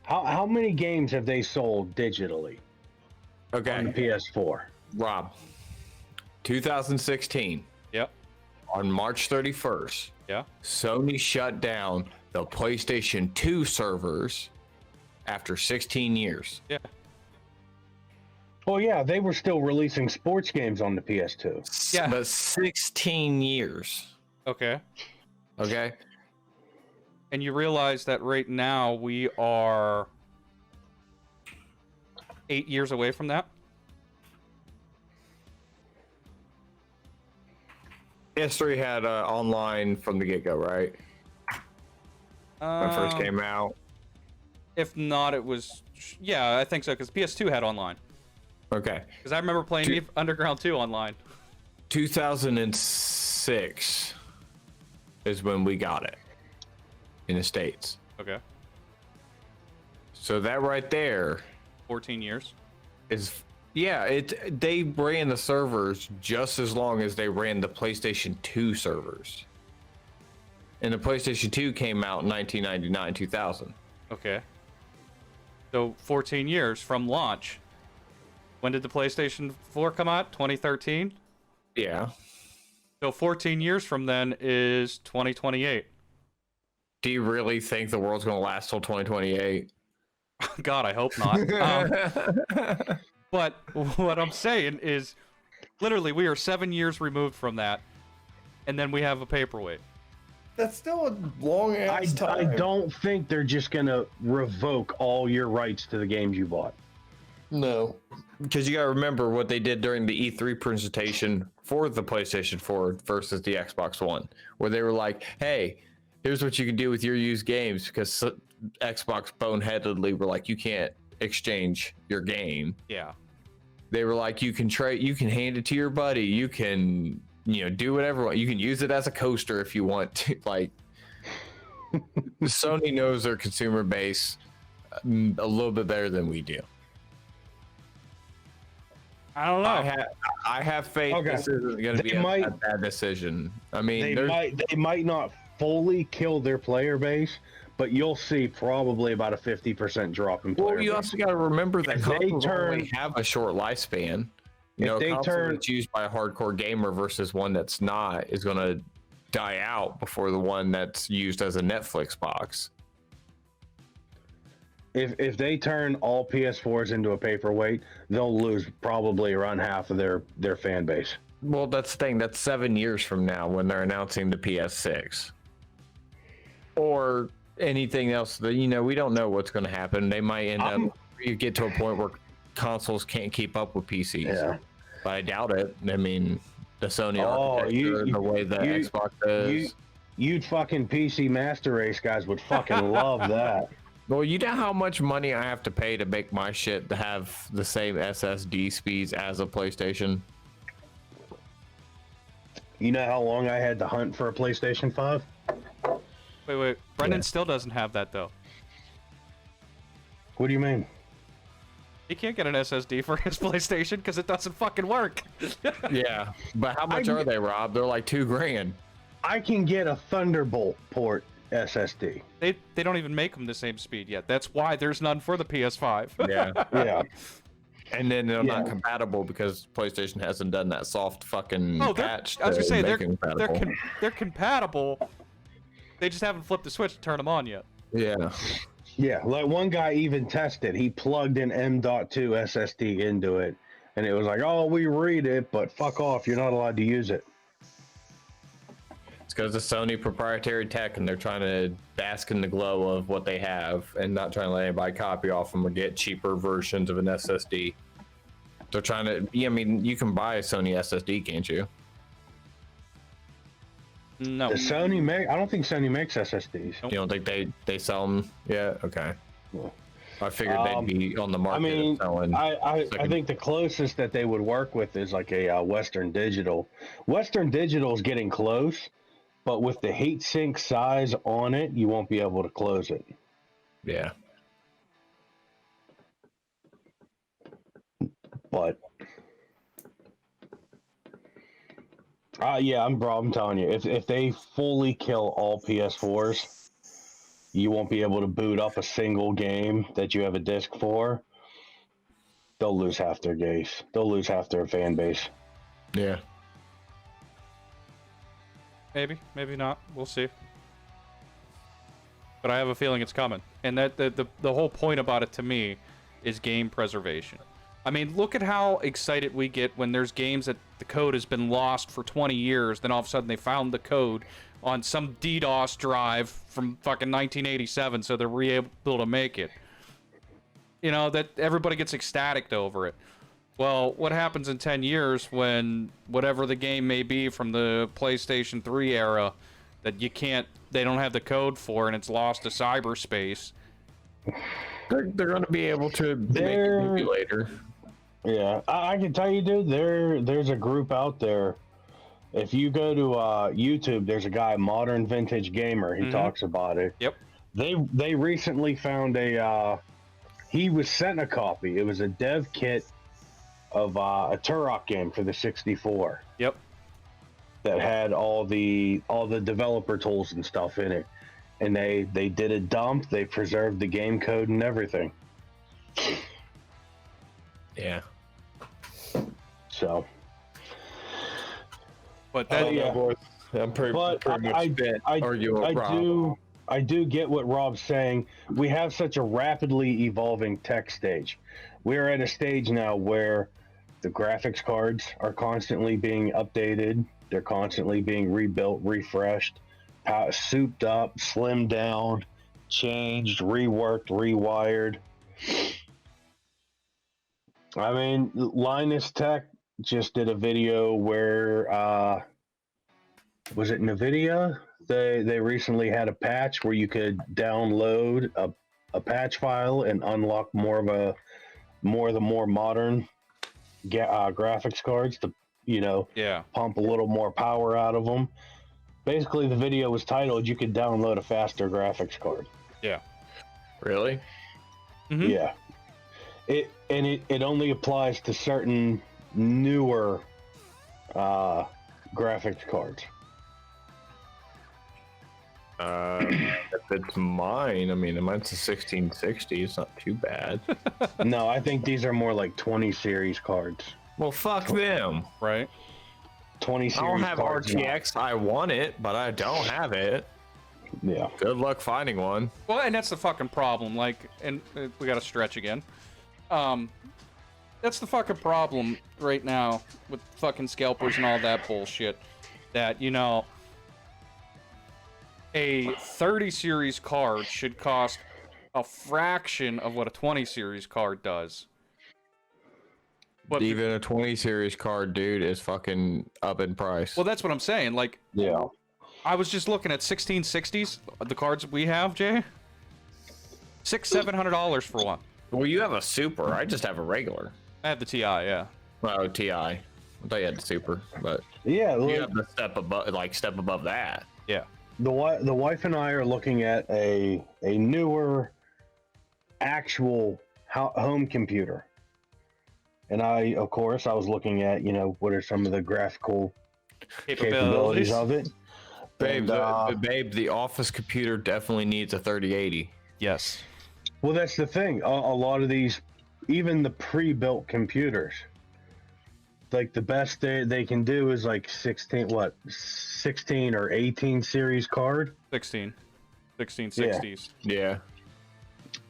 how many games have they sold digitally? Okay, on the PS4, Rob. 2016. Yep. On March 31st, Sony shut down the PlayStation 2 servers after 16 years. Yeah. Oh yeah, they were still releasing sports games on the PS2. Yeah. But 16 years. Okay. Okay. And you realize that right now we are 8 years away from that? PS3 had online from the get-go, right? When it first came out. If not, it was... Yeah, I think so, because PS2 had online. Okay. Because I remember playing Underground 2 online. 2006 is when we got it in the States. Okay. So that right there 14 years. is... Yeah, they ran the servers just as long as they ran the PlayStation 2 servers. And the PlayStation 2 came out in 1999, 2000. Okay. So 14 years from launch. When did the PlayStation 4 come out? 2013? Yeah. So 14 years from then is 2028. Do you really think the world's going to last till 2028? God, I hope not. But what I'm saying is, literally, we are 7 years removed from that, and then we have a paperweight. That's still a long ass time. I don't think they're just gonna revoke all your rights to the games you bought. No. Because you got to remember what they did during the E3 presentation for the PlayStation 4 versus the Xbox One, where they were like, hey, here's what you can do with your used games, because Xbox boneheadedly were like, you can't exchange your game. Yeah. They were like, you can trade, you can hand it to your buddy, you can, do whatever, you can use it as a coaster if you want to. Like, Sony knows their consumer base a little bit better than we do. I don't know. I have faith this isn't going to be a bad decision. I mean, they might not fully kill their player base, but you'll see probably about a 50% drop in player base. Well, you also got to remember that consoles only have a short lifespan. A console that's used by a hardcore gamer versus one that's not is going to die out before the one that's used as a Netflix box. If they turn all PS4s into a paperweight, they'll lose probably around half of their fan base. Well, that's the thing. That's 7 years from now when they're announcing the PS6. Or anything else that, we don't know what's going to happen. They might end up, you get to a point where consoles can't keep up with PCs. Yeah. But I doubt it. I mean, the Sony architecture, the way the Xbox is. You'd fucking PC Master Race guys would fucking love that. Well, you know how much money I have to pay to make my shit to have the same SSD speeds as a PlayStation? You know how long I had to hunt for a PlayStation 5? Wait. Brendan still doesn't have that, though. What do you mean? He can't get an SSD for his PlayStation because it doesn't fucking work. Yeah, but how much are they, Rob? They're like $2,000. I can get a Thunderbolt port SSD. They don't even make them the same speed yet. That's why there's none for the PS5. Yeah. And then they're not compatible because PlayStation hasn't done that soft fucking patch. I was gonna say they're compatible. They just haven't flipped the switch to turn them on yet. Yeah. Yeah, like one guy even tested. He plugged in M.2 SSD into it, and it was like, "Oh, we read it, but fuck off. You're not allowed to use it." It's because of Sony proprietary tech, and they're trying to bask in the glow of what they have, and not trying to let anybody copy off them or get cheaper versions of an SSD. They're trying to. Yeah, I mean, you can buy a Sony SSD, can't you? No. I don't think Sony makes SSDs. You don't think they sell them? Yeah. Okay. Well, I figured they'd be on the market. I mean, selling I think the closest that they would work with is like a Western Digital. Western Digital is getting close, but with the heatsink size on it, you won't be able to close it. Yeah. But I'm telling you, if they fully kill all PS4s, you won't be able to boot up a single game that you have a disc for. They'll lose half their base. They'll lose half their fan base. Yeah. Maybe not. We'll see. but I have a feeling it's coming. And that the whole point about it to me is game preservation. I mean, look at how excited we get when there's games that the code has been lost for 20 years, then all of a sudden they found the code on some DDoS drive from fucking 1987, so they're able to make it. You know, that everybody gets ecstatic over it. Well, what happens in 10 years when whatever the game may be from the PlayStation 3 era that they don't have the code for and it's lost to cyberspace? They're going to be able to make a movie later. Yeah, I can tell you, dude, there's a group out there. If you go to YouTube, there's a guy, Modern Vintage Gamer. He talks about it. Yep. They recently found he was sent a copy. It was a dev kit of a Turok game for the 64. Yep. That had all the developer tools and stuff in it. And they did a dump. They preserved the game code and everything. Yeah. So. But that, I'm pretty much spent arguing with Rob. I do get what Rob's saying. We have such a rapidly evolving tech stage. We're at a stage now where the graphics cards are constantly being updated. They're constantly being rebuilt, refreshed, souped up, slimmed down, changed, reworked, rewired. I mean, Linus Tech just did a video where, was it NVIDIA? They recently had a patch where you could download a patch file and unlock more of the more modern graphics cards to, pump a little more power out of them. Basically, the video was titled, "You could download a faster graphics card." Yeah. Really? Mm-hmm. Yeah. It only applies to certain newer graphics cards. If it's mine, I mean, mine's a 1660. It's not too bad. No, I think these are more like 20 series cards. Well, fuck them. Right. 20 series. I don't have cards RTX. I want it, but I don't have it. Yeah. Good luck finding one. Well, and that's the fucking problem. Like, and we got to stretch again. That's the fucking problem right now with fucking scalpers and all that bullshit. That, a 30 series card should cost a fraction of what a 20 series card does. But even a 20 series card, dude, is fucking up in price. Well, that's what I'm saying. Like, yeah. I was just looking at 1660s, the cards we have, Jay. $700 for one. Well, you have a super. I just have a regular. I have the TI, yeah. Oh, TI. I thought you had the super, but Yeah, you have the step above that. Yeah. the wife and I are looking at a newer actual home computer. And I was looking at, what are some of the graphical capabilities of it. Babe, the office computer definitely needs a 3080. Yes. Well, that's the thing. A lot of these, even the pre-built computers, like the best they can do is like 16 or 18 series card. 1660s. Yeah.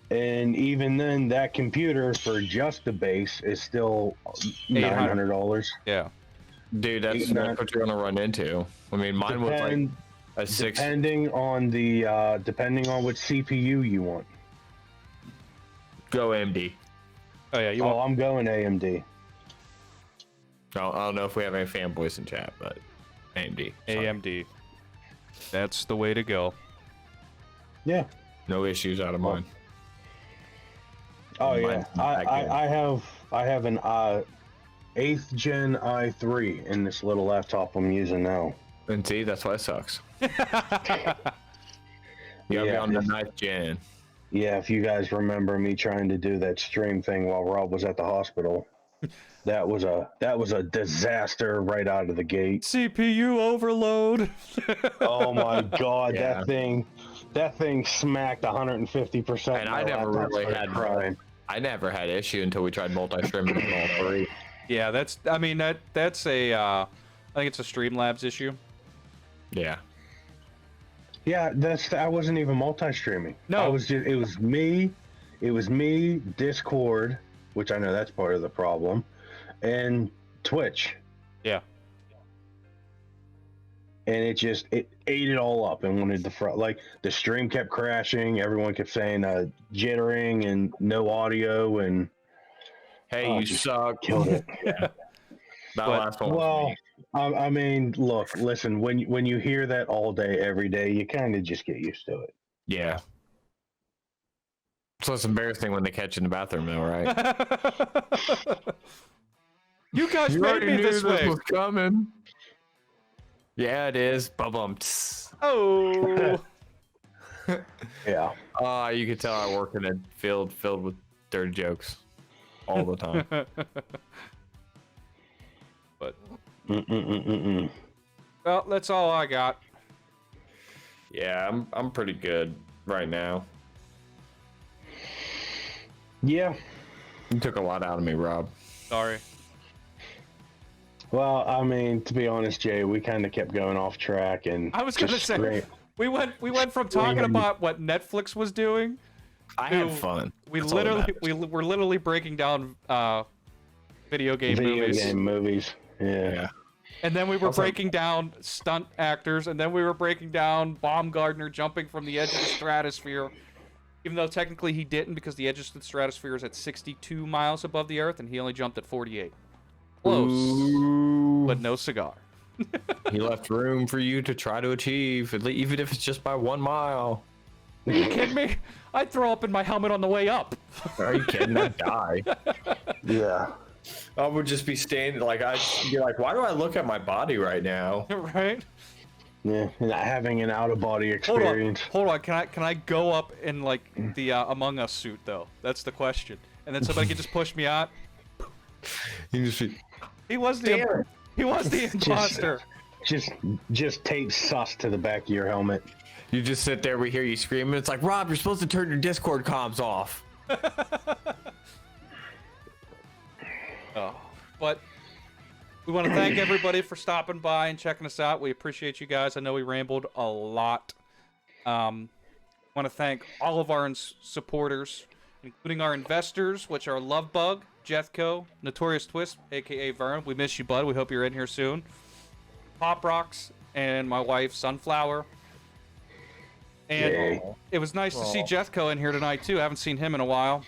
And even then, that computer for just the base is still $900. Yeah. Dude, that's what you're gonna run into. I mean, mine was like a 6. Depending on what CPU you want. Go AMD. Oh yeah, I'm going AMD. I don't know if we have any fanboys in chat, but AMD. AMD. That's the way to go. Yeah. No issues out of mine. Oh yeah, I have an 8th gen i3 in this little laptop I'm using now. And see, that's why it sucks. You gotta be on the 9th gen. Yeah, if you guys remember me trying to do that stream thing while Rob was at the hospital, that was a disaster right out of the gate. CPU overload. Oh my god, yeah. that thing smacked 150%. And I never really had crying. I never had issue until we tried multi-streaming on all 3. Yeah, that's a I think it's a Streamlabs issue. Yeah. Yeah, I wasn't even multi-streaming. No. I was just, it was me, Discord, which I know that's part of the problem, and Twitch. Yeah. And it ate it all up and wanted like the stream kept crashing. Everyone kept saying jittering and no audio and Hey, you just suck. killed it. Yeah. That last one. Well, I mean, look, listen, when you hear that all day, every day, you kind of just get used to it. Yeah. It's less embarrassing when they catch you in the bathroom, though, right? You guys made me this way. Was coming. Yeah, it is. Bum. Oh. Yeah. You could tell I work in a field filled with dirty jokes all the time. But Mm-mm-mm-mm-mm. well, that's all I got. Yeah, I'm pretty good right now. Yeah. You took a lot out of me, Rob. Sorry. Well, I mean, to be honest, Jay, we kind of kept going off track, and I was gonna say we went from talking about what Netflix was doing. I had fun. We're literally breaking down video game movies. Yeah. And then we were breaking down stunt actors, and then we were breaking down Baumgartner jumping from the edge of the stratosphere, even though technically he didn't, because the edge of the stratosphere is at 62 miles above the Earth, and he only jumped at 48. Close, but no cigar. He left room for you to try to achieve, even if it's just by 1 mile. Are you kidding me? I'd throw up in my helmet on the way up. Are you kidding? I'd die. Yeah. I would just be standing I'd be like, why do I look at my body right now? Right? Yeah, not having an out-of-body experience. Hold on. Can I go up in like the Among Us suit though? That's the question. And then somebody can just push me out. He was the imposter. Just tape sus to the back of your helmet. You just sit there, we hear you screaming. It's like, Rob, you're supposed to turn your Discord comms off. But we want to thank everybody for stopping by and checking us out. We appreciate you guys. I know we rambled a lot. Want to thank all of our supporters, including our investors, which are Lovebug, Jethco, Notorious Twist, aka Vern. We miss you, bud. We hope you're in here soon. Pop Rocks, and my wife, Sunflower. And it was nice to see Jethco in here tonight, too. I haven't seen him in a while.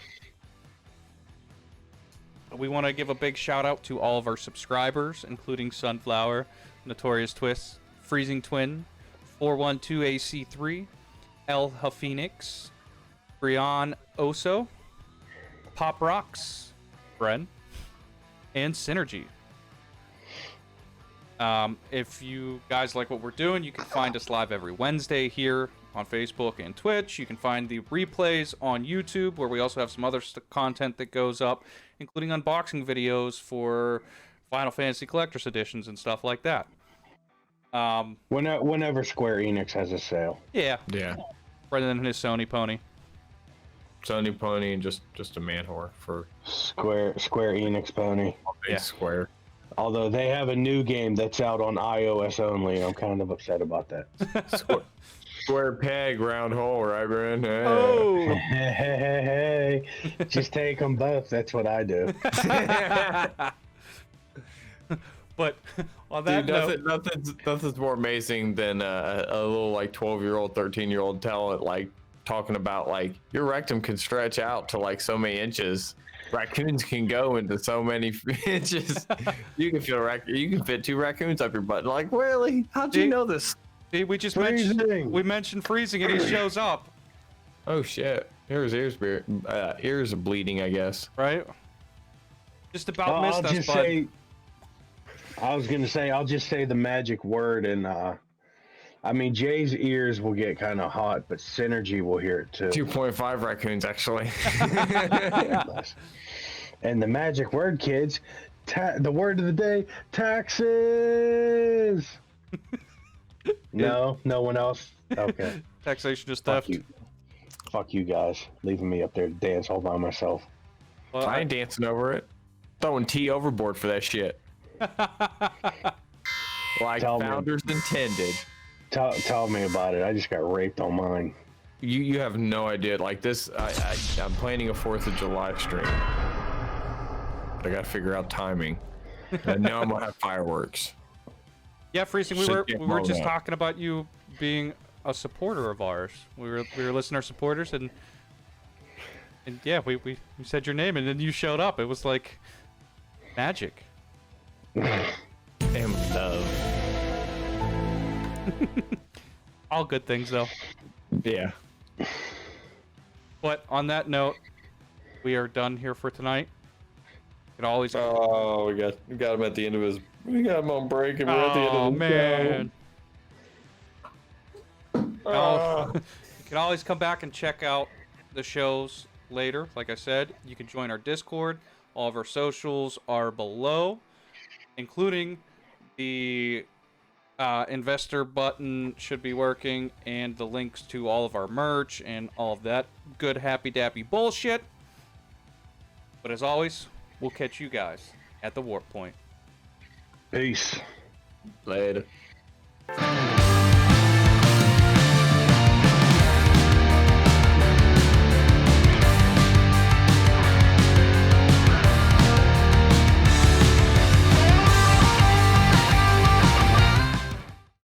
We want to give a big shout out to all of our subscribers, including Sunflower, Notorious Twist, Freezing Twin, 412AC3, El Phoenix, Brian Oso, Pop Rocks, Bren, and Synergy. If you guys like what we're doing, you can find us live every Wednesday here on Facebook and Twitch. You can find the replays on YouTube, where we also have some other content that goes up, including unboxing videos for Final Fantasy Collector's Editions and stuff like that. Whenever Square Enix has a sale. Yeah. Rather than his Sony pony. Sony pony and just a man whore for Square Enix pony. Yeah. Square. Although they have a new game that's out on iOS only, and I'm kind of upset about that. Square peg, round hole, right, Bren? Hey. Oh! Hey, just take them both. That's what I do. But on that note, nothing's more amazing than a little 12-year-old, 13-year-old talent talking about your rectum can stretch out to so many inches. Raccoons can go into so many inches. You can fit 2 raccoons up your butt. Really? How'd you know this? See, we mentioned freezing and he shows up. Oh shit! His ears are bleeding, I guess. Right? Just about missed us, bud. I was gonna say, I'll just say the magic word, and I mean, Jay's ears will get kind of hot, but Synergy will hear it too. 2.5 raccoons, actually. And the magic word, kids, the word of the day, taxes. No one else. Okay. Taxation is theft. Fuck you guys, leaving me up there to dance all by myself. Well, I ain't dancing over it. Throwing tea overboard for that shit. Founders intended. Tell me about it. I just got raped on mine. You have no idea. Like this, I'm planning a 4th of July stream. But I gotta figure out timing. And now I'm gonna have fireworks. Yeah, Freezing, we were just talking about you being a supporter of ours. We were listener supporters, and yeah, we said your name, and then you showed up. It was like magic. Damn love. All good things, though. Yeah. But on that note, we are done here for tonight. It always. Oh, we got him at the end of his. We got him on break, and we're at the end of the man. You can always come back and check out the shows later. Like I said, you can join our Discord. All of our socials are below, including the investor button should be working, and the links to all of our merch and all of that good happy dappy bullshit. But as always, we'll catch you guys at the warp point. Peace. Later.